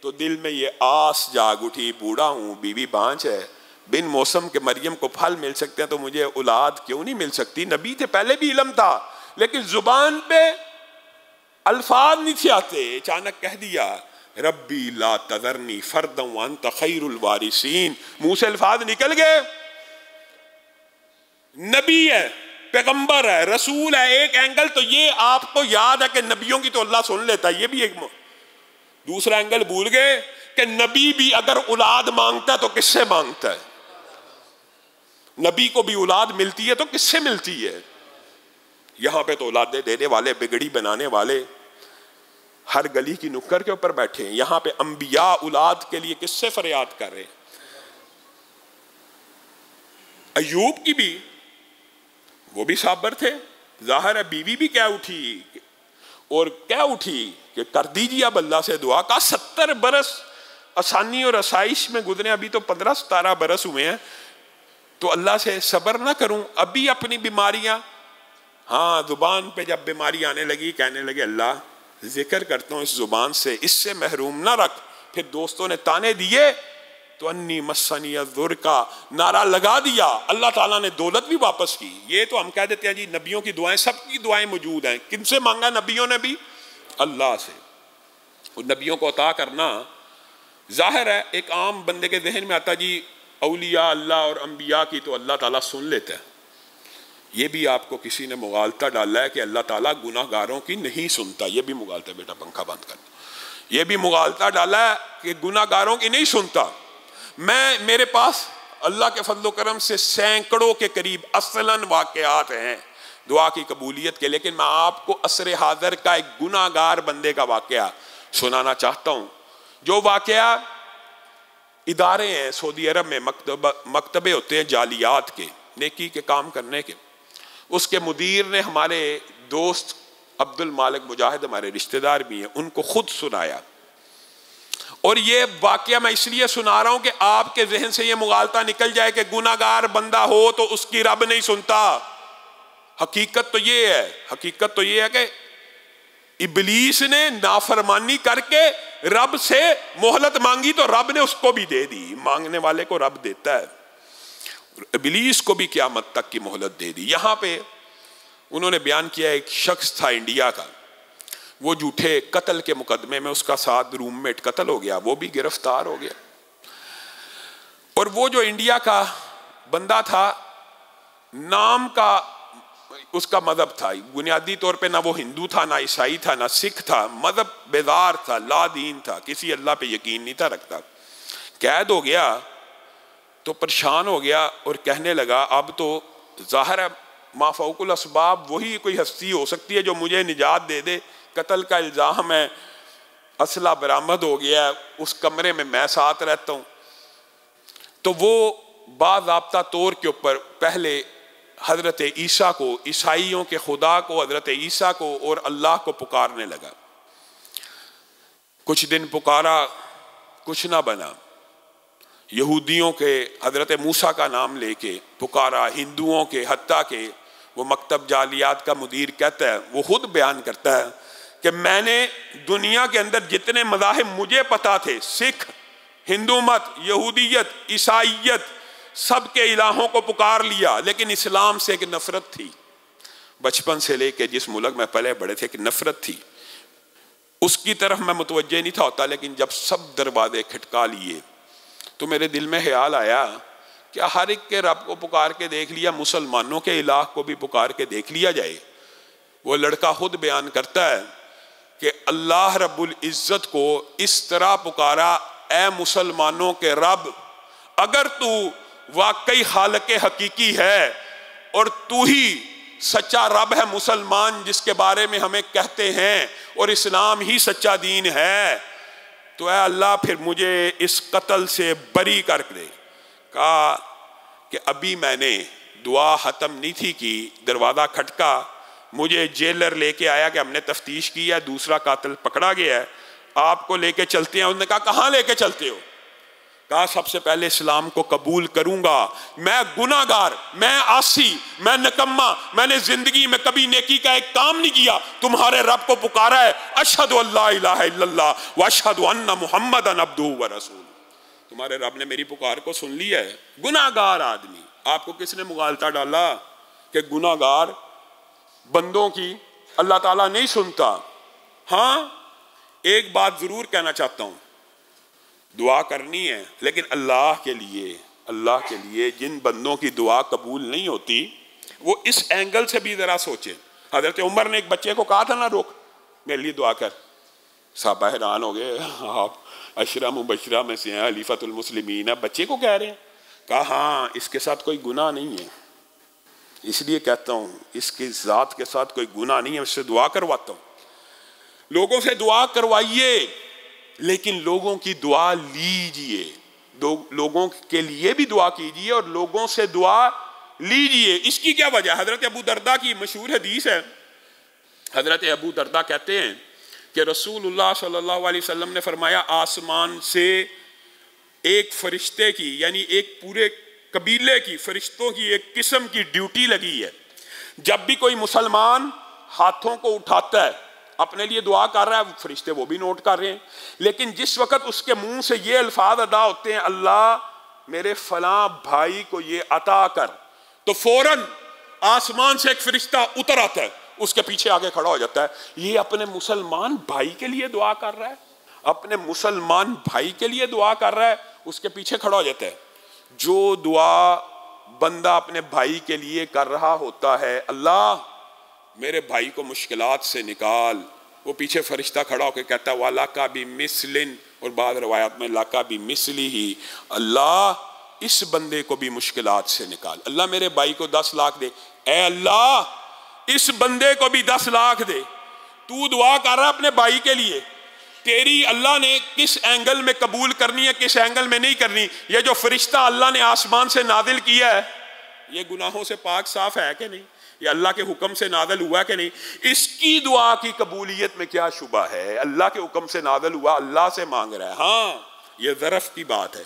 تو دل میں یہ آس جاگ اٹھی, بوڑھا ہوں, بیوی بانچ ہے, بن موسم کے مریم کو پھل مل سکتے ہیں تو مجھے اولاد کیوں نہیں مل سکتی؟ نبی تھے, پہلے بھی علم تھا, لیکن زبان پہ الفاظ نہیں تھے آتے. اچانک کہہ دیا ربی لا تذرنی فردا وانت خیر الوارثین. منہ سے الفاظ نکل گئے. نبی ہے, پیغمبر ہے, رسول ہے. ایک اینگل تو یہ آپ کو یاد ہے کہ نبیوں کی تو اللہ سن لیتا ہے, یہ بھی ایک. دوسرا اینگل بھول گئے کہ نبی بھی اگر اولاد مانگتا ہے تو کس سے مانگتا ہے؟ نبی کو بھی اولاد ملتی ہے تو کس سے ملتی ہے؟ یہاں پہ تو اولادیں دینے والے, بگڑی بنانے والے ہر گلی کی نکر کے اوپر بیٹھے ہیں. یہاں پہ انبیاء اولاد کے لیے کس سے فریاد کر رہے ہیں؟ ایوب کی بھی, وہ بھی صابر تھے. ظاہر ہے بیوی بھی کیا اٹھی اور کیا اٹھی کہ کر دیجیے اب اللہ سے دعا. کا 70 برس آسانی اور آسائش میں گزرے, ابھی تو 15-17 برس ہوئے ہیں, تو اللہ سے صبر نہ کروں؟ ابھی اپنی بیماریاں, ہاں زبان پہ جب بیماری آنے لگی کہنے لگے اللہ ذکر کرتا ہوں اس زبان سے, اس سے محروم نہ رکھ. پھر دوستوں نے تانے دیے تو انی مسنی الضر کا نعرہ لگا دیا. اللہ تعالیٰ نے دولت بھی واپس کی. یہ تو ہم کہہ دیتے ہیں جی نبیوں کی دعائیں, سب کی دعائیں موجود ہیں. کن سے مانگا نبیوں نے بھی؟ اللہ سے. اور نبیوں کو عطا کرنا ظاہر ہے ایک عام بندے کے ذہن میں آتا جی اولیاء اللہ اور انبیاء کی تو اللہ تعالیٰ سن لیتا ہے. یہ بھی آپ کو کسی نے مغالطہ ڈالا ہے کہ اللہ تعالیٰ گناہ گاروں کی نہیں سنتا. یہ بھی مغالطہ, بیٹا پنکھا بند کر. یہ بھی مغالطہ ڈالا ہے کہ گناہ گاروں کی نہیں سنتا. میرے پاس اللہ کے فضل و کرم سے سینکڑوں کے قریب اصلاً واقعات ہیں دعا کی قبولیت کے, لیکن میں آپ کو عصر حاضر کا ایک گناہ گار بندے کا واقعہ سنانا چاہتا ہوں. جو واقعہ ادارے ہیں سعودی عرب میں, مکتبے ہوتے ہیں جالیات کے, نیکی کے کام کرنے کے. اس کے مدیر نے ہمارے دوست عبد المالک مجاہد, ہمارے رشتہ دار بھی ہیں, ان کو خود سنایا. اور یہ واقعہ میں اس لیے سنا رہا ہوں کہ آپ کے ذہن سے یہ مغالطہ نکل جائے کہ گناہ گار بندہ ہو تو اس کی رب نہیں سنتا. حقیقت تو یہ ہے کہ ابلیس نے نافرمانی کر کے رب سے مہلت مانگی تو رب نے اس کو بھی دے دی. مانگنے والے کو رب دیتا ہے, ابلیس کو بھی قیامت تک کی مہلت دے دی. یہاں پہ انہوں نے بیان کیا ایک شخص تھا انڈیا کا, وہ جھوٹے قتل کے مقدمے میں اس کا ساتھ روم میٹ قتل ہو گیا, وہ بھی گرفتار ہو گیا. اور وہ جو انڈیا کا بندہ تھا, نام کا اس کا مذہب تھا, بنیادی طور پہ نہ وہ ہندو تھا, نہ عیسائی تھا, نہ سکھ تھا, مذہب بیدار تھا, لا دین تھا, کسی اللہ پہ یقین نہیں تھا رکھتا. قید ہو گیا تو پریشان ہو گیا اور کہنے لگا اب تو ظاہر ہے ما فوق الاسباب وہی کوئی ہستی ہو سکتی ہے جو مجھے نجات دے دے. قتل کا الزام ہے, اسلحہ برآمد ہو گیا, اس کمرے میں میں ساتھ رہتا ہوں. تو وہ باضابطہ طور کے اوپر پہلے حضرت عیسیٰ کو، عیسائیوں کے خدا کو، حضرت عیسیٰ کو اور اللہ کو پکارنے لگا۔ کچھ دن پکارا، کچھ نہ بنا۔ یہودیوں کے حضرت موسیٰ کا نام لے کے پکارا، ہندوؤں کے، حتیٰ کہ وہ مکتب جعلیات کا مدیر کہتا ہے، وہ خود بیان کرتا ہے کہ میں نے دنیا کے اندر جتنے مذاہب مجھے پتا تھے، سکھ، ہندو مت، یہودیت، عیسائیت، سب کے الہوں کو پکار لیا، لیکن اسلام سے ایک نفرت تھی۔ بچپن سے لے کے جس ملک میں پلے بڑے تھے، ایک نفرت تھی، اس کی طرف میں متوجہ نہیں تھا ہوتا۔ لیکن جب سب دروازے کھٹکا لیے تو میرے دل میں خیال آیا کہ ہر ایک کے رب کو پکار کے دیکھ لیا، مسلمانوں کے الہ کو بھی پکار کے دیکھ لیا جائے۔ وہ لڑکا خود بیان کرتا ہے کہ اللہ رب العزت کو اس طرح پکارا، اے مسلمانوں کے رب، اگر تو واقعی خالق حقیقی ہے اور تو ہی سچا رب ہے مسلمان جس کے بارے میں ہمیں کہتے ہیں، اور اسلام ہی سچا دین ہے، تو اے اللہ پھر مجھے اس قتل سے بری کر دے۔ کہا کہ ابھی میں نے دعا ختم نہیں تھی کی، دروازہ کھٹکا، مجھے جیلر لے کے آیا کہ ہم نے تفتیش کی ہے، دوسرا قاتل پکڑا گیا ہے، آپ کو لے کے چلتے ہیں۔ انہوں نے کہا کہاں لے کے چلتے ہو؟ کہا سب سے پہلے اسلام کو قبول کروں گا، میں گناہ گار، میں عاصی، میں نکما، میں نے زندگی میں کبھی نیکی کا ایک کام نہیں کیا، تمہارے رب کو پکارا ہے، اشہد ان لا الہ الا اللہ واشہد ان محمدا عبدہ ورسولہ، تمہارے رب نے میری پکار کو سن لیا ہے۔ گناہ گار آدمی، آپ کو کس نے مغالطہ ڈالا کہ گناہ گار بندوں کی اللہ تعالیٰ نہیں سنتا؟ ہاں ایک بات ضرور کہنا چاہتا ہوں، دعا کرنی ہے، لیکن اللہ کے لیے جن بندوں کی دعا قبول نہیں ہوتی، وہ اس اینگل سے بھی ذرا سوچیں۔ حضرت عمر نے ایک بچے کو کہا تھا نا، روک میرے لیے دعا کر، صحابہ حیران ہو گئے، آپ عشرہ مبشرہ میں سے ہیں، خلیفۃ المسلمین، بچے کو کہہ رہے ہیں؟ کہا ہاں اس کے ساتھ کوئی گناہ نہیں ہے، اس لیے کہتا ہوں اس کی ذات کے ساتھ کوئی گناہ نہیں ہے، اس سے دعا کرواتا ہوں۔ لوگوں سے دعا کروائیے، لیکن لوگوں کی دعا لیجئے، لوگوں کے لیے بھی دعا کیجئے اور لوگوں سے دعا لیجئے۔ اس کی کیا وجہ؟ حضرت ابو درداء کی مشہور حدیث ہے، حضرت ابو درداء کہتے ہیں کہ رسول اللہ صلی اللہ علیہ وسلم نے فرمایا، آسمان سے ایک فرشتے کی، یعنی ایک پورے قبیلے کی فرشتوں کی ایک قسم کی ڈیوٹی لگی ہے، جب بھی کوئی مسلمان ہاتھوں کو اٹھاتا ہے اپنے لیے دعا کر رہا ہے، فرشتے وہ بھی نوٹ کر رہے ہیں، لیکن جس وقت اس کے منہ سے یہ الفاظ ادا ہوتے ہیں، اللہ میرے فلاں بھائی کو یہ عطا کر، تو فوراً آسمان سے ایک فرشتہ اتر آتا ہے، اس کے پیچھے آگے کھڑا ہو جاتا ہے، یہ اپنے مسلمان بھائی کے لیے دعا کر رہا ہے، اپنے مسلمان بھائی کے لیے دعا کر رہا ہے، اس کے پیچھے کھڑا ہو جاتا ہے۔ جو دعا بندہ اپنے بھائی کے لیے کر رہا ہوتا ہے، اللہ میرے بھائی کو مشکلات سے نکال، وہ پیچھے فرشتہ کھڑا ہو کے کہتا ہے وَلَكَ بِمِثْلٍ، اور بعض روایات میں لَكَ بِمِثْلِهِ، اللہ اس بندے کو بھی مشکلات سے نکال، اللہ میرے بھائی کو 10 لاکھ دے، اے اللہ اس بندے کو بھی 10 لاکھ دے۔ تو دعا کر رہا اپنے بھائی کے لیے، تیری اللہ نے کس اینگل میں قبول کرنی ہے، کس اینگل میں نہیں کرنی۔ یہ جو فرشتہ اللہ نے آسمان سے نازل کیا ہے، یہ گناہوں سے پاک صاف ہے کہ نہیں؟ یہ اللہ کے حکم سے نازل ہوا کہ نہیں؟ اس کی دعا کی قبولیت میں کیا شبہ ہے؟ اللہ کے حکم سے نازل ہوا، اللہ سے مانگ رہا ہے۔ ہاں یہ ظرف کی بات ہے،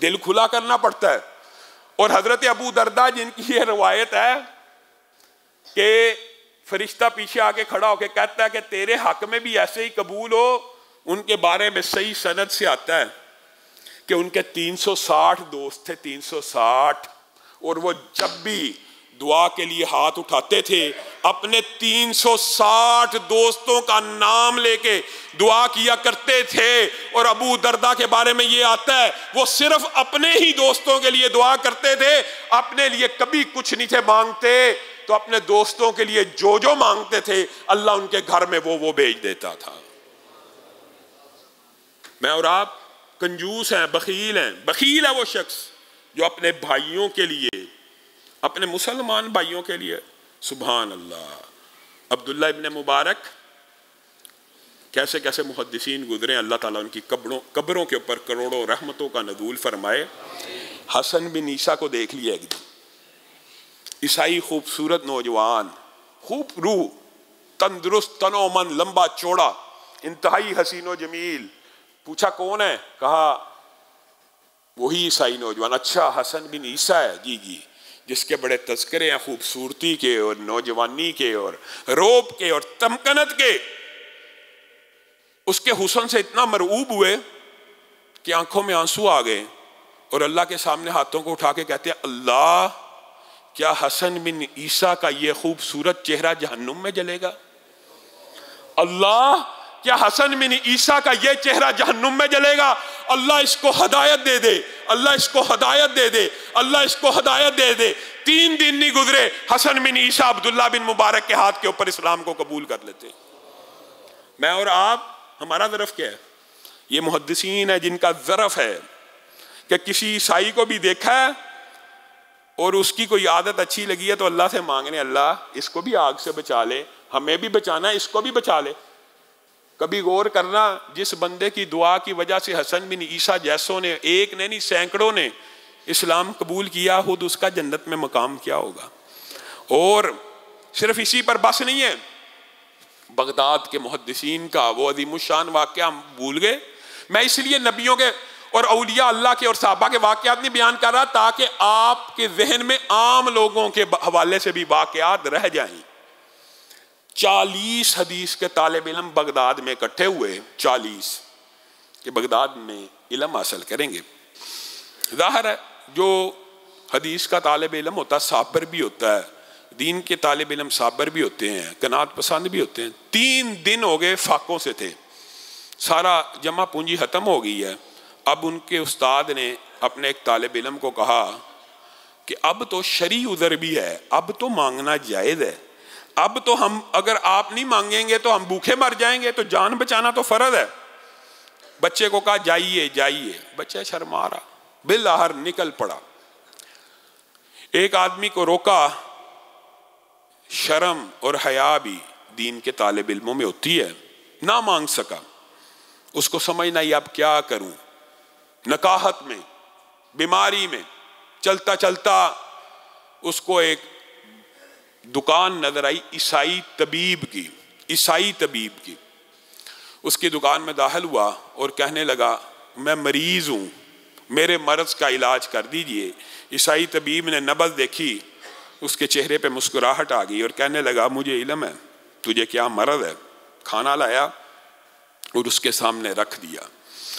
دل کھلا کرنا پڑتا ہے۔ اور حضرت ابو درداء جن کی یہ روایت ہے کہ فرشتہ پیچھے آ کے کھڑا ہو کے کہتا ہے کہ تیرے حق میں بھی ایسے ہی قبول ہو، ان کے بارے میں صحیح سند سے آتا ہے کہ ان کے 360 دوست تھے، 360، اور وہ جب بھی دعا کے لیے ہاتھ اٹھاتے تھے اپنے 360 دوستوں کا نام لے کے دعا کیا کرتے تھے۔ اور ابو درداء کے بارے میں یہ آتا ہے وہ صرف اپنے ہی دوستوں کے لیے دعا کرتے تھے، اپنے لیے کبھی کچھ نہیں تھے مانگتے، تو اپنے دوستوں کے لیے جو جو مانگتے تھے اللہ ان کے گھر میں وہ بھیج دیتا تھا۔ میں اور آپ کنجوس ہیں، بخیل ہیں۔ بخیل ہے وہ شخص جو اپنے بھائیوں کے لیے، اپنے مسلمان بھائیوں کے لیے، سبحان اللہ۔ عبداللہ ابن مبارک، کیسے کیسے محدثین گزرے، اللہ تعالیٰ ان کی قبروں کے اوپر کروڑوں رحمتوں کا نزول فرمائے۔ حسن بن عیسیٰ کو دیکھ لیا ایک دن، عیسائی خوبصورت نوجوان، خوب روح، تندرست، تن و من، لمبا چوڑا، انتہائی حسین و جمیل. پوچھا کون ہے؟ کہا وہی عیسائی نوجوان. اچھا حسن بن عیسیٰ ہے؟ جی جی. جس کے بڑے تذکرے ہیں خوبصورتی کے اور نوجوانی کے اور روب کے اور تمکنت کے. اس کے حسن سے اتنا مرعوب ہوئے کہ آنکھوں میں آنسو آ گئے اور اللہ کے سامنے ہاتھوں کو اٹھا کے کہتے ہیں اللہ، کیا حسن بن عیسیٰ کا یہ خوبصورت چہرہ جہنم میں جلے گا؟ اللہ، کیا حسن بن عیسیٰ کا یہ چہرہ جہنم میں جلے گا؟ اللہ اس کو ہدایت دے دے، اللہ اس کو ہدایت دے دے، اللہ اس کو ہدایت دے دے. 3 دن نہیں گزرے حسن بن عیسیٰ عبداللہ بن مبارک کے ہاتھ کے اوپر اسلام کو قبول کر لیتے. میں اور آپ، ہمارا ظرف کیا ہے؟ یہ محدثین ہے جن کا ظرف ہے کہ کسی عیسائی کو بھی دیکھا ہے اور اس کی کوئی عادت اچھی لگی ہے تو اللہ سے مانگنے اللہ اس کو بھی آگ سے بچا لے، ہمیں بھی بچانا ہے، اس کو بھی بچا لے. کبھی غور کرنا، جس بندے کی دعا کی وجہ سے حسن بن عیسیٰ جیسوں نے، ایک نے نہیں سینکڑوں نے اسلام قبول کیا، خود اس کا جنت میں مقام کیا ہوگا. اور صرف اسی پر بس نہیں ہے، بغداد کے محدثین کا وہ عظیم الشان واقعہ ہم بھول گئے. میں اس لیے نبیوں کے اور اولیاء اللہ کے اور صحابہ کے واقعات نہیں بیان کر رہا تاکہ آپ کے ذہن میں عام لوگوں کے حوالے سے بھی واقعات رہ جائیں. 40 حدیث کے طالب علم بغداد میں اکٹھے ہوئے، 40 کہ بغداد میں علم حاصل کریں گے. ظاہر ہے جو حدیث کا طالب علم ہوتا ہے صابر بھی ہوتا ہے، دین کے طالب علم صابر بھی ہوتے ہیں، قناعت پسند بھی ہوتے ہیں. 3 دن ہو گئے فاقوں سے تھے، سارا جمع پونجی ختم ہو گئی ہے. اب ان کے استاد نے اپنے ایک طالب علم کو کہا کہ اب تو شرعی عذر بھی ہے، اب تو مانگنا جائز ہے، اب تو ہم اگر آپ نہیں مانگیں گے تو ہم بھوکے مر جائیں گے، تو جان بچانا تو فرض ہے. بچے کو کہا جائیے جائیے، بچہ شرما رہا، بالآخر نکل پڑا. ایک آدمی کو روکا، شرم اور حیا بھی دین کے طالب علموں میں ہوتی ہے، نہ مانگ سکا. اس کو سمجھ نہ آئی اب کیا کروں. نکاحت میں، بیماری میں چلتا چلتا اس کو ایک دکان نظر آئی عیسائی طبیب کی، عیسائی طبیب کی. اس کی دکان میں داخل ہوا اور کہنے لگا میں مریض ہوں، میرے مرض کا علاج کر دیجئے. عیسائی طبیب نے نبض دیکھی، اس کے چہرے پہ مسکراہٹ آ گئی اور کہنے لگا مجھے علم ہے تجھے کیا مرض ہے. کھانا لایا اور اس کے سامنے رکھ دیا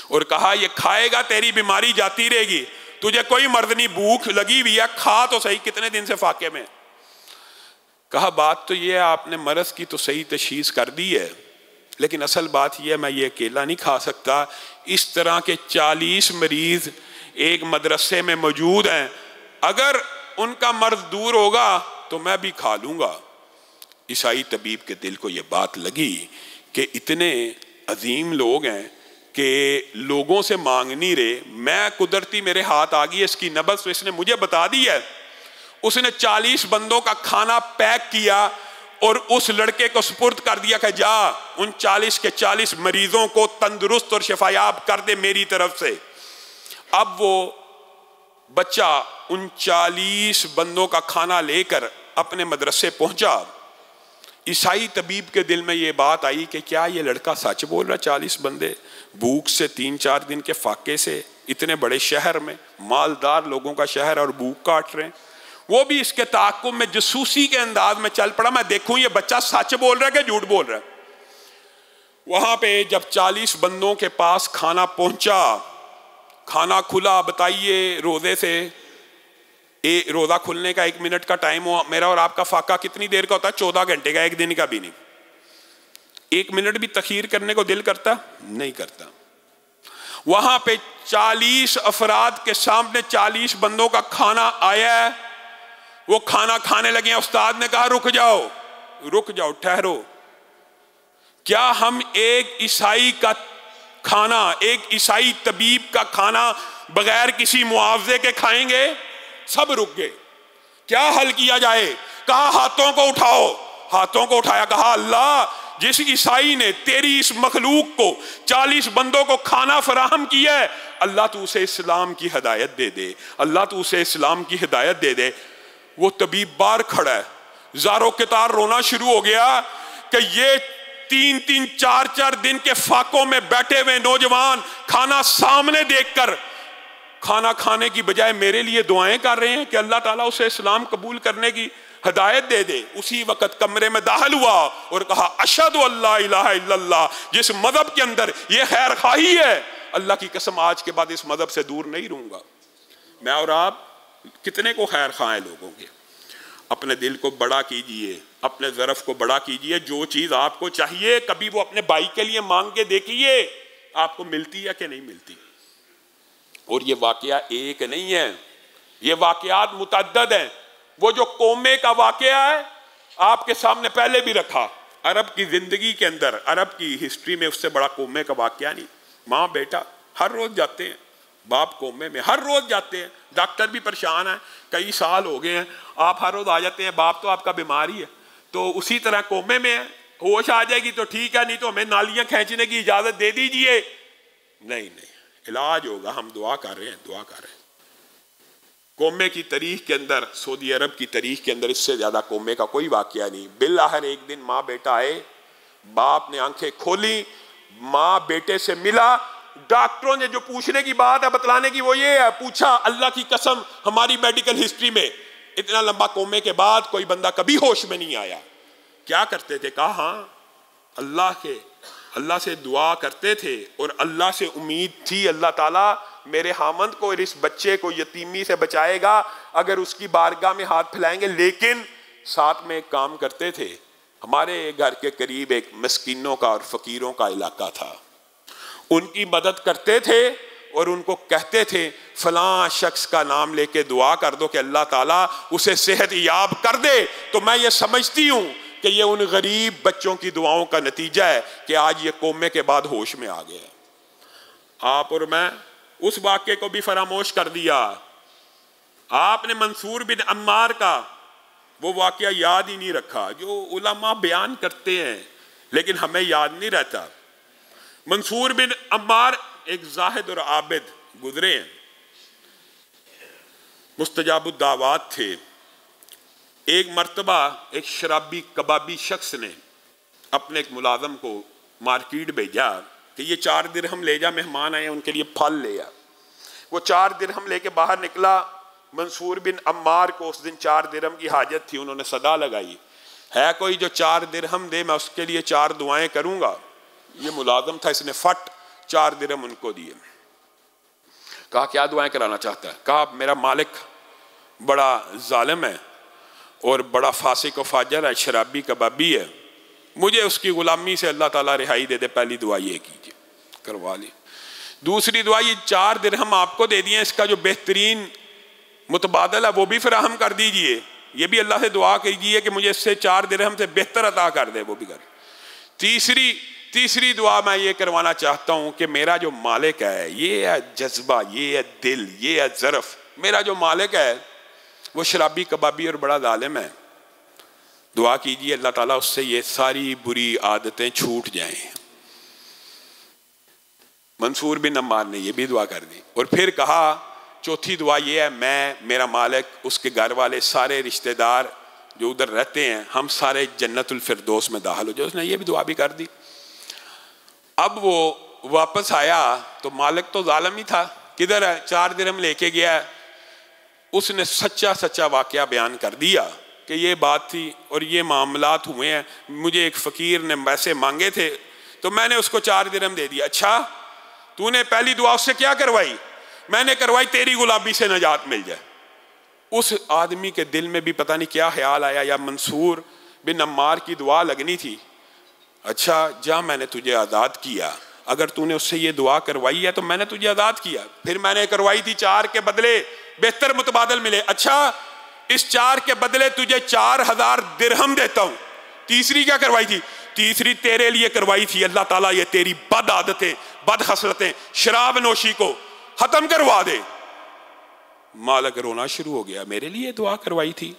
اور کہا یہ کھائے گا تیری بیماری جاتی رہے گی، تجھے کوئی مرض نہیں، بھوک لگی ہوئی ہے، کھا تو صحیح، کتنے دن سے فاقے میں. کہا بات تو یہ ہے آپ نے مرض کی تو صحیح تشخیص کر دی ہے، لیکن اصل بات یہ ہے میں یہ اکیلا نہیں کھا سکتا، اس طرح کے 40 مریض ایک مدرسے میں موجود ہیں، اگر ان کا مرض دور ہوگا تو میں بھی کھا لوں گا. عیسائی طبیب کے دل کو یہ بات لگی کہ اتنے عظیم لوگ ہیں کہ لوگوں سے مانگ نہیں رہے، میں قدرتی میرے ہاتھ آ گئی اس کی نبض تو اس نے مجھے بتا دی ہے. اس نے 40 بندوں کا کھانا پیک کیا اور اس لڑکے کو سپرد کر دیا کہ جا ان 40 کے 40 مریضوں کو تندرست اور شفایاب کر دے میری طرف سے. اب وہ بچہ ان 40 بندوں کا کھانا لے کر اپنے مدرسے پہنچا. عیسائی طبیب کے دل میں یہ بات آئی کہ کیا یہ لڑکا سچ بول رہا؟ 40 بندے بھوک سے 3-4 دن کے فاقے سے اتنے بڑے شہر میں، مالدار لوگوں کا شہر، اور بھوک کاٹ رہے ہیں. وہ بھی اس کے تعاقب میں جاسوسی کے انداز میں چل پڑا، میں دیکھوں یہ بچہ سچ بول رہا ہے کہ جھوٹ بول رہا ہے. وہاں پہ جب 40 بندوں کے پاس کھانا پہنچا، کھانا کھلا، بتائیے روزے سے روزہ کھلنے کا 1 منٹ کا ٹائم ہو، میرا اور آپ کا فاقہ کتنی دیر کا ہوتا ہے؟ 14 گھنٹے کا، 1 دن کا بھی نہیں. 1 منٹ بھی تخیر کرنے کو دل کرتا نہیں کرتا. وہاں پہ 40 افراد کے سامنے 40 بندوں کا کھانا آیا ہے، وہ کھانا کھانے لگے ہیں. استاد نے کہا رک جاؤ رک جاؤ، ٹھہرو، کیا ہم ایک عیسائی کا کھانا، ایک عیسائی طبیب کا کھانا بغیر کسی معاوضے کے کھائیں گے؟ سب رک گئے. کیا حل کیا جائے؟ کہا ہاتھوں کو اٹھاؤ. ہاتھوں کو اٹھایا، کہا اللہ جس عیسائی نے تیری اس مخلوق کو 40 بندوں کو کھانا فراہم کیا ہے، اللہ تو اسے اسلام کی ہدایت دے دے، اللہ تو اسے اسلام کی ہدایت دے دے. وہ طبیب بار کھڑا ہے، زارو کتار رونا شروع ہو گیا کہ یہ 3-3 4-4 دن کے فاقوں میں بیٹھے ہوئے نوجوان کھانا سامنے دیکھ کر کھانا کھانے کی بجائے میرے لیے دعائیں کر رہے ہیں کہ اللہ تعالیٰ اسے اسلام قبول کرنے کی ہدایت دے دے۔ اسی وقت کمرے میں داخل ہوا اور کہا اشہد ان لا الہ الا اللہ۔ جس مذہب کے اندر یہ خیر خواہی ہے، اللہ کی قسم آج کے بعد اس مذہب سے دور نہیں رہوں گا۔ میں اور آپ کتنے کو خیر خواہ ہیں لوگوں کے؟ اپنے دل کو بڑا کیجئے، اپنے ظرف کو بڑا کیجئے۔ جو چیز آپ کو چاہیے کبھی وہ اپنے بھائی کے لیے مانگ کے دیکھیے آپ کو ملتی ہے کہ نہیں ملتی۔ اور یہ واقعہ ایک نہیں ہے، یہ واقعات متعدد ہیں۔ وہ جو کومے کا واقعہ ہے آپ کے سامنے پہلے بھی رکھا، عرب کی زندگی کے اندر، عرب کی ہسٹری میں اس سے بڑا کومے کا واقعہ نہیں۔ ماں بیٹا ہر روز جاتے ہیں، باپ کومے میں ہر روز جاتے ہیں، ڈاکٹر بھی پریشان ہیں، کئی سال ہو گئے ہیں، آپ ہر روز آ جاتے ہیں، باپ تو آپ کا بیمار ہی ہے، تو اسی طرح کومے میں ہے، ہوش آ جائے گی تو ٹھیک ہے، نہیں تو ہمیں نالیاں کھینچنے کی اجازت دے دیجئے۔ نہیں علاج ہوگا، ہم دعا کر رہے ہیں۔ کومے کی تاریخ کے اندر، سعودی عرب کی تاریخ کے اندر اس سے زیادہ کومے کا کوئی واقعہ نہیں۔ بالآخر ایک دن ماں بیٹا آئے، باپ نے آنکھیں کھولی، ماں بیٹے سے ملا، ڈاکٹروں نے جو پوچھنے کی بات ہے بتلانے کی وہ یہ ہے، پوچھا اللہ کی قسم ہماری میڈیکل ہسٹری میں اتنا لمبا کومے کے بعد کوئی بندہ کبھی ہوش میں نہیں آیا۔ کیا کرتے تھے؟ کہا ہاں اللہ سے دعا کرتے تھے اور اللہ سے امید تھی اللہ تعالیٰ میرے حامد کو اور اس بچے کو یتیمی سے بچائے گا اگر اس کی بارگاہ میں ہاتھ پھیلائیں گے۔ لیکن ساتھ میں ایک کام کرتے تھے، ہمارے گھر کے قریب ایک مسکینوں کا اور فقیروں کا علاقہ تھا، ان کی مدد کرتے تھے اور ان کو کہتے تھے فلاں شخص کا نام لے کے دعا کر دو کہ اللہ تعالیٰ اسے صحت یاب کر دے۔ تو میں یہ سمجھتی ہوں کہ یہ ان غریب بچوں کی دعاؤں کا نتیجہ ہے کہ آج یہ کومے کے بعد ہوش میں آ گئے۔ آپ اور میں اس واقعے کو بھی فراموش کر دیا۔ آپ نے منصور بن عمار کا وہ واقعہ یاد ہی نہیں رکھا جو علماء بیان کرتے ہیں لیکن ہمیں یاد نہیں رہتا۔ منصور بن عمار ایک زاہد اور عابد گزرے ہیں، مستجاب الدعوات تھے۔ ایک مرتبہ ایک شرابی کبابی شخص نے اپنے ایک ملازم کو مارکیٹ بھیجا کہ یہ 4 درہم لے جا، مہمان آئے ان کے لیے پھل لے آ۔ وہ 4 درہم لے کے باہر نکلا۔ منصور بن عمار کو اس دن 4 درہم کی حاجت تھی، انہوں نے صدا لگائی، ہے کوئی جو 4 درہم دے، میں اس کے لیے 4 دعائیں کروں گا۔ یہ ملازم تھا، اس نے فٹ 4 درہم ان کو دیے۔ کہا کیا دعائیں کرانا چاہتا ہے؟ کہا میرا مالک بڑا ظالم ہے اور بڑا فاسق و فاجر ہے، شرابی کبابی ہے، مجھے اس کی غلامی سے اللہ تعالیٰ رہائی دے دے۔ پہلی دعا یہ کیجئے، کروا لی۔ دوسری دعا یہ 4 درہم آپ کو دے دیے، اس کا جو بہترین متبادل ہے وہ بھی فراہم کر دیجئے، یہ بھی اللہ سے دعا کیجئے کہ مجھے اس سے 4 درہم سے بہتر عطا کر دے، وہ بھی کر۔ تیسری دعا میں یہ کروانا چاہتا ہوں کہ میرا جو مالک ہے، یہ ہے جذبہ، یہ ہے دل، یہ ہے ظرف، میرا جو مالک ہے وہ شرابی کبابی اور بڑا ظالم ہے، دعا کیجئے اللہ تعالیٰ اس سے یہ ساری بری عادتیں چھوٹ جائیں۔ منصور بن عمار نے یہ بھی دعا کر دی اور پھر کہا چوتھی دعا یہ ہے میں، میرا مالک، اس کے گھر والے، سارے رشتہ دار جو ادھر رہتے ہیں، ہم سارے جنت الفردوس میں داخل ہو جائے۔ اس نے یہ بھی دعا بھی کر دی۔ اب وہ واپس آیا تو مالک تو ظالم ہی تھا، کدھر ہے؟ 4 درہم لے کے گیا ہے۔ اس نے سچا واقعہ بیان کر دیا کہ یہ بات تھی اور یہ معاملات ہوئے ہیں، مجھے ایک فقیر نے پیسے مانگے تھے تو میں نے اس کو 4 درہم دے دیا۔ اچھا تو نے پہلی دعا اس سے کیا کروائی؟ میں نے کروائی تیری غلامی سے نجات مل جائے۔ اس آدمی کے دل میں بھی پتہ نہیں کیا خیال آیا، یا منصور بن عمار کی دعا لگنی تھی، اچھا جا میں نے تجھے آزاد کیا، اگر تو نے اس سے یہ دعا کروائی ہے تو میں نے تجھے آزاد کیا۔ پھر میں نے کروائی تھی 4 کے بدلے بہتر متبادل ملے، اچھا اس 4 کے بدلے تجھے 4000 درہم دیتا ہوں۔ تیسری کیا کروائی تھی؟ تیسری تیرے لیے کروائی تھی اللہ تعالیٰ یہ تیری بد عادتیں، بد خصلتیں، شراب نوشی کو ختم کروا دے۔ مالک رونا شروع ہو گیا، میرے لیے دعا کروائی تھی۔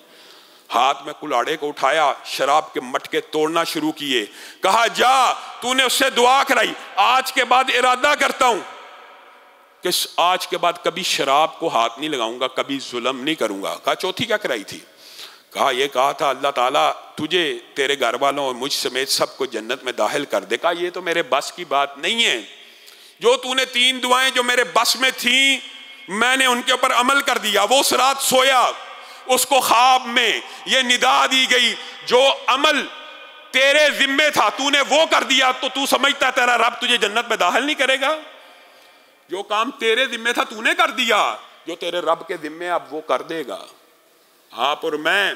ہاتھ میں کلاڑے کو اٹھایا، شراب کے مٹکے توڑنا شروع کیے، کہا جا تو نے اس سے دعا کرائی، آج کے بعد ارادہ کرتا ہوں کہ آج کے بعد کبھی شراب کو ہاتھ نہیں لگاؤں گا، کبھی ظلم نہیں کروں گا۔ کہا چوتھی کیا کرائی تھی؟ یہ کہا تھا اللہ تعالیٰ تجھے، تیرے گھر والوں اور مجھ سمیت سب کو جنت میں داخل کر دے۔ کہا یہ تو میرے بس کی بات نہیں ہے، جو تو نے 3 دعائیں جو میرے بس میں تھیں میں نے ان کے اوپر عمل کر دیا۔ وہ اس رات سویا، اس کو خواب میں یہ ندا دی گئی جو عمل تیرے ذمے تھا تو نے وہ کر دیا، تو تو سمجھتا تیرا رب تجھے جنت میں داخل نہیں کرے گا؟ جو کام تیرے ذمے تھا تو نے کر دیا، جو تیرے رب کے ذمے اب وہ کر دے گا۔ آپ اور میں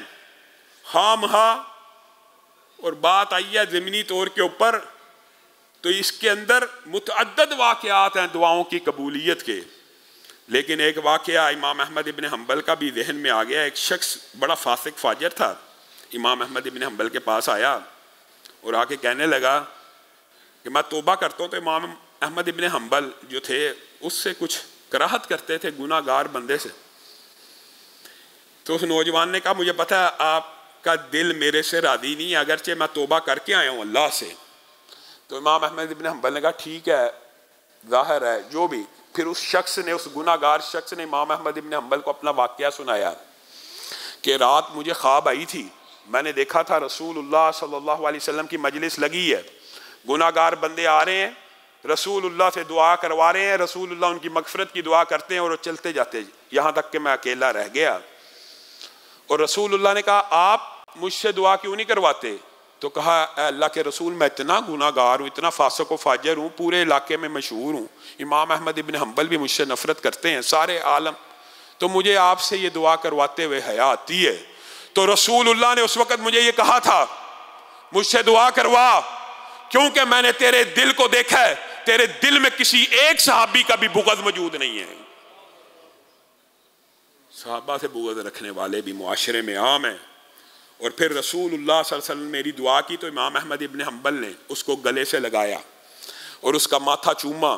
خام ہاں، اور بات آئی ہے ضمنی طور کے اوپر، تو اس کے اندر متعدد واقعات ہیں دعاؤں کی قبولیت کے، لیکن ایک واقعہ امام احمد ابن حنبل کا بھی ذہن میں آ گیا۔ ایک شخص بڑا فاسق فاجر تھا، امام احمد ابن حنبل کے پاس آیا اور آ کے کہنے لگا کہ میں توبہ کرتا ہوں۔ تو امام احمد ابن حنبل جو تھے اس سے کچھ کراہت کرتے تھے گناہ گار بندے سے۔ تو اس نوجوان نے کہا مجھے پتہ ہے آپ کا دل میرے سے راضی نہیں ہے، اگرچہ میں توبہ کر کے آیا ہوں اللہ سے۔ تو امام احمد ابن حنبل نے کہا ٹھیک ہے، ظاہر ہے جو بھی۔ پھر اس شخص نے، اس گناہ گار شخص نے امام احمد ابن حنبل کو اپنا واقعہ سنایا کہ رات مجھے خواب آئی تھی، میں نے دیکھا تھا رسول اللہ صلی اللہ علیہ وسلم کی مجلس لگی ہے، گناہ گار بندے آ رہے ہیں، رسول اللہ سے دعا کروا رہے ہیں، رسول اللہ ان کی مغفرت کی دعا کرتے ہیں اور وہ چلتے جاتے، یہاں تک کہ میں اکیلا رہ گیا۔ اور رسول اللہ نے کہا آپ مجھ سے دعا کیوں نہیں کرواتے؟ تو کہا اے اللہ کے رسول میں اتنا گناہ گار ہوں، اتنا فاسق و فاجر ہوں، پورے علاقے میں مشہور ہوں، امام احمد ابن حنبل بھی مجھ سے نفرت کرتے ہیں، سارے عالم، تو مجھے آپ سے یہ دعا کرواتے ہوئے حیا آتی ہے۔ تو رسول اللہ نے اس وقت مجھے یہ کہا تھا مجھ سے دعا کروا، کیونکہ میں نے تیرے دل کو دیکھا ہے، تیرے دل میں کسی ایک صحابی کا بھی بغض موجود نہیں ہے۔ صحابہ سے بغض رکھنے والے بھی معاشرے میں عام ہیں۔ اور پھر رسول اللہ صلی اللہ علیہ وسلم نے میری دعا کی تو امام احمد ابن حنبل نے اس کو گلے سے لگایا اور اس کا ماتھا چوما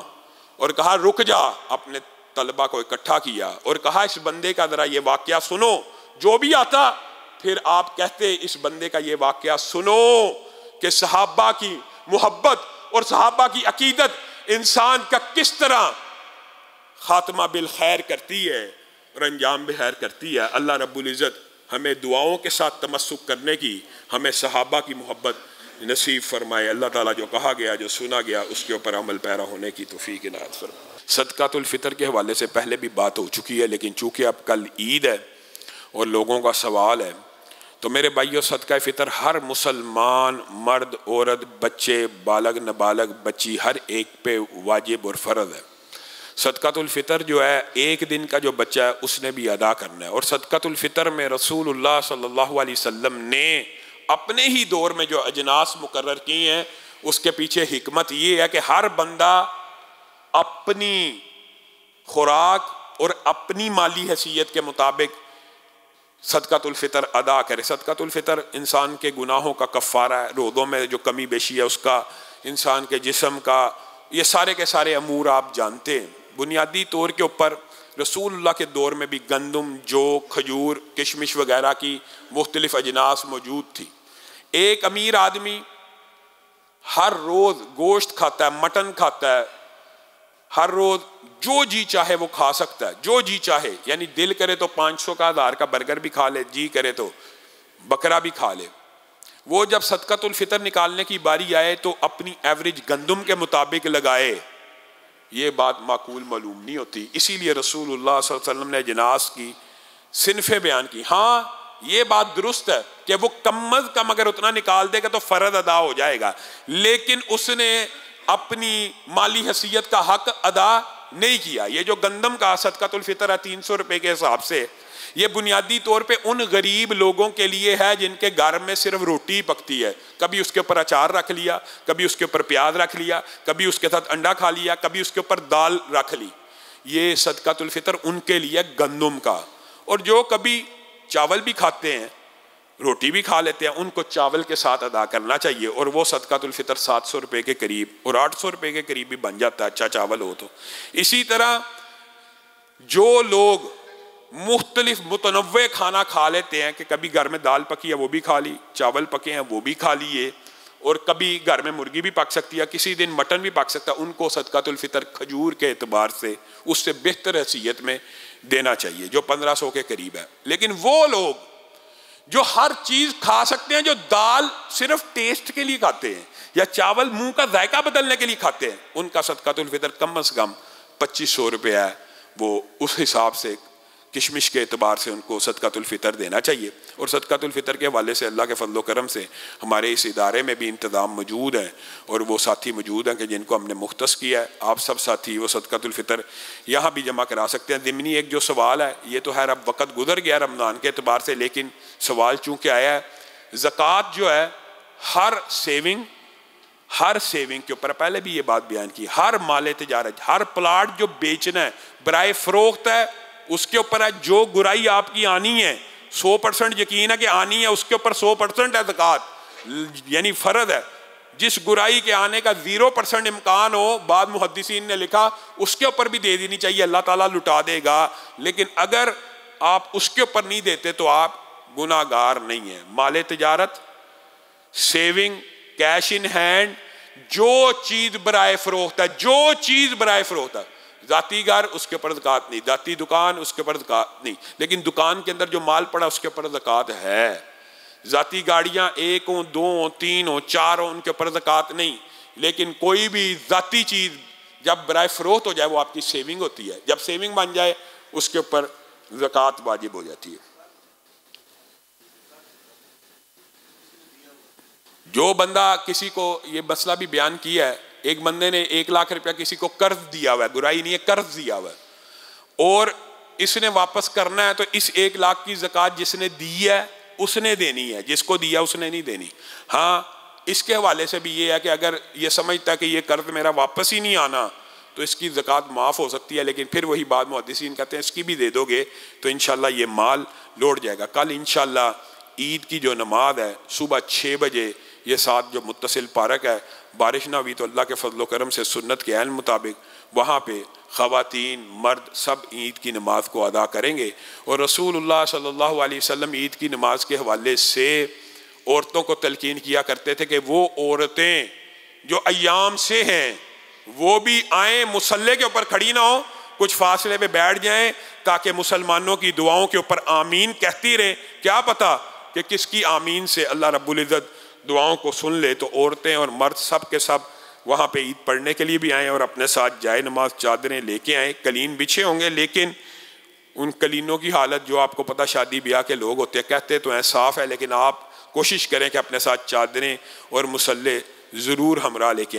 اور کہا رک جا، اپنے طلبہ کو اکٹھا کیا اور کہا اس بندے کا ذرا یہ واقعہ سنو، جو بھی آتا پھر آپ کہتے اس بندے کا یہ واقعہ سنو کہ صحابہ کی محبت اور صحابہ کی عقیدت انسان کا کس طرح خاتمہ بالخیر کرتی ہے اور انجام بخیر کرتی ہے۔ اللہ رب العزت ہمیں دعاؤں کے ساتھ تمسک کرنے کی، ہمیں صحابہ کی محبت نصیب فرمائے۔ اللہ تعالیٰ جو کہا گیا، جو سنا گیا، اس کے اوپر عمل پیرا ہونے کی توفیق عنایت فرمائے۔ صدقۃ الفطر کے حوالے سے پہلے بھی بات ہو چکی ہے، لیکن چونکہ اب کل عید ہے اور لوگوں کا سوال ہے، تو میرے بھائیو صدقہ فطر ہر مسلمان مرد، عورت، بچے، بالغ، نابالغ، بچی، ہر ایک پہ واجب اور فرض ہے۔ صدقۃ الفطر جو ہے ایک دن کا جو بچہ ہے اس نے بھی ادا کرنا ہے، اور صدقۃ الفطر میں رسول اللہ صلی اللہ علیہ وسلم نے اپنے ہی دور میں جو اجناس مقرر کی ہیں اس کے پیچھے حکمت یہ ہے کہ ہر بندہ اپنی خوراک اور اپنی مالی حیثیت کے مطابق صدقۃ الفطر ادا کرے۔ صدقۃ الفطر انسان کے گناہوں کا کفارہ ہے، روزوں میں جو کمی بیشی ہے اس کا، انسان کے جسم کا، یہ سارے کے سارے امور آپ جانتے ہیں۔ بنیادی طور کے اوپر رسول اللہ کے دور میں بھی گندم، جو، کھجور، کشمش وغیرہ کی مختلف اجناس موجود تھی۔ ایک امیر آدمی ہر روز گوشت کھاتا ہے، مٹن کھاتا ہے، ہر روز جو جی چاہے وہ کھا سکتا ہے، جو جی چاہے، یعنی دل کرے تو 500 کا 1000 کا برگر بھی کھا لے، جی کرے تو بکرا بھی کھا لے۔ وہ جب صدقۃ الفطر نکالنے کی باری آئے تو اپنی ایوریج گندم کے مطابق لگائے، یہ بات معقول معلوم نہیں ہوتی۔ اسی لیے رسول اللہ صلی اللہ علیہ وسلم نے اجناس کی صنفیں بیان کی۔ ہاں یہ بات درست ہے کہ وہ کم از کم اگر اتنا نکال دے گا تو فرض ادا ہو جائے گا، لیکن اس نے اپنی مالی حیثیت کا حق ادا نہیں کیا۔ یہ جو گندم کا صدقۃ الفطر ہے 300 روپے کے حساب سے، یہ بنیادی طور پہ ان غریب لوگوں کے لیے ہے جن کے گھر میں صرف روٹی پکتی ہے، کبھی اس کے اوپر اچار رکھ لیا، کبھی اس کے اوپر پیاز رکھ لیا، کبھی اس کے ساتھ انڈا کھا لیا، کبھی اس کے اوپر دال رکھ لی۔ یہ صدقۃ الفطر ان کے لیے گندم کا۔ اور جو کبھی چاول بھی کھاتے ہیں، روٹی بھی کھا لیتے ہیں، ان کو چاول کے ساتھ ادا کرنا چاہیے، اور وہ صدقۃ الفطر 700 روپے کے قریب اور 800 روپے کے قریب بھی بن جاتا ہے، اچھا چاول ہو تو۔ اسی طرح جو لوگ مختلف متنوع کھانا کھا لیتے ہیں کہ کبھی گھر میں دال پکی ہے وہ بھی کھا لی، چاول پکے ہیں وہ بھی کھا لیے، اور کبھی گھر میں مرغی بھی پک سکتی ہے، کسی دن مٹن بھی پک سکتا ہے، ان کو صدقۃ الفطر کھجور کے اعتبار سے اس سے بہتر حیثیت میں دینا چاہیے جو 1500 کے قریب ہے۔ لیکن وہ لوگ جو ہر چیز کھا سکتے ہیں، جو دال صرف ٹیسٹ کے لیے کھاتے ہیں یا چاول منہ کا ذائقہ بدلنے کے لیے کھاتے ہیں، ان کا صدقۃ الفطر کم از کم 2500 روپے ہے، وہ اس حساب سے کشمش کے اعتبار سے ان کو صدقۃ الفطر دینا چاہیے۔ اور صدقۃ الفطر کے حوالے سے اللہ کے فضل و کرم سے ہمارے اس ادارے میں بھی انتظام موجود ہیں، اور وہ ساتھی موجود ہیں کہ جن کو ہم نے مختص کیا ہے، آپ سب ساتھی وہ صدقۃ الفطر یہاں بھی جمع کرا سکتے ہیں۔ ضمنی ایک جو سوال ہے، یہ تو خیر اب وقت گزر گیا رمضان کے اعتبار سے، لیکن سوال چونکہ آیا ہے، زکوٰۃ جو ہے ہر سیونگ کے اوپر، پہلے بھی یہ بات بیان کی، ہر مال تجارت، ہر پلاٹ جو بیچنا ہے برائے فروخت ہے، اس کے اوپر ہے جو گرائی آپ کی آنی ہے 100% یقین ہے کہ آنی ہے، اس کے اوپر 100% ہے زکوٰۃ، یعنی فرض ہے۔ جس گرائی کے آنے کا 0% امکان ہو، بعض محدثین نے لکھا اس کے اوپر بھی دے دینی چاہیے، اللہ تعالیٰ لٹا دے گا، لیکن اگر آپ اس کے اوپر نہیں دیتے تو آپ گناہ گار نہیں ہیں۔ مال تجارت، سیونگ، کیش ان ہینڈ، جو چیز برائے فروخت ہے، ذاتی گھر اس کے اوپر زکوٰۃ نہیں، ذاتی دکان اس کے اوپر زکوٰۃ نہیں، لیکن دکان کے اندر جو مال پڑا اس کے اوپر زکوٰۃ ہے۔ ذاتی گاڑیاں 1 ہوں، 2 ہوں، 3 ہوں، 4 ہوں، ان کے اوپر زکوٰۃ نہیں، لیکن کوئی بھی ذاتی چیز جب برائے فروخت ہو جائے وہ آپ کی سیونگ ہوتی ہے، جب سیونگ بن جائے اس کے اوپر زکوٰۃ واجب ہو جاتی ہے۔ جو بندہ کسی کو، یہ مسئلہ بھی بیان کیا ہے، ایک بندے نے 1 لاکھ روپیہ کسی کو قرض دیا ہوا ہے، گرائی نہیں ہے، قرض دیا ہوا ہے، اور اس نے واپس کرنا ہے، تو اس 1 لاکھ کی زکوٰۃ جس نے دی ہے اس نے دینی ہے، جس کو دیا اس نے نہیں دینی۔ ہاں اس کے حوالے سے بھی یہ ہے کہ اگر یہ سمجھتا ہے کہ یہ قرض میرا واپس ہی نہیں آنا تو اس کی زکوٰۃ معاف ہو سکتی ہے، لیکن پھر وہی بات محدثین کہتے ہیں اس کی بھی دے دو گے تو انشاءاللہ یہ مال لوٹ جائے گا۔ کل انشاءاللہ عید کی جو نماز ہے صبح 6 بجے، یہ ساتھ جو متصل پارک ہے، بارش نہ ہوئی تو اللہ کے فضل و کرم سے سنت کے عین مطابق وہاں پہ خواتین مرد سب عید کی نماز کو ادا کریں گے۔ اور رسول اللہ صلی اللہ علیہ وسلم عید کی نماز کے حوالے سے عورتوں کو تلقین کیا کرتے تھے کہ وہ عورتیں جو ایام سے ہیں وہ بھی آئیں، مصلی کے اوپر کھڑی نہ ہوں، کچھ فاصلے پہ بیٹھ جائیں تاکہ مسلمانوں کی دعاؤں کے اوپر آمین کہتی رہیں۔ کیا پتہ کہ کس کی آمین سے اللہ رب العزت دعاؤں کو سن لے۔ تو عورتیں اور مرد سب کے سب وہاں پہ عید پڑھنے کے لیے بھی آئیں، اور اپنے ساتھ جائے نماز چادریں لے کے آئیں۔ قلین بچھے ہوں گے، لیکن ان قلینوں کی حالت جو آپ کو پتہ شادی بیاہ کے لوگ ہوتے ہیں کہتے تو ہیں صاف ہے، لیکن آپ کوشش کریں کہ اپنے ساتھ چادریں اور مصلی ضرور ہمراہ لے کے آئیں۔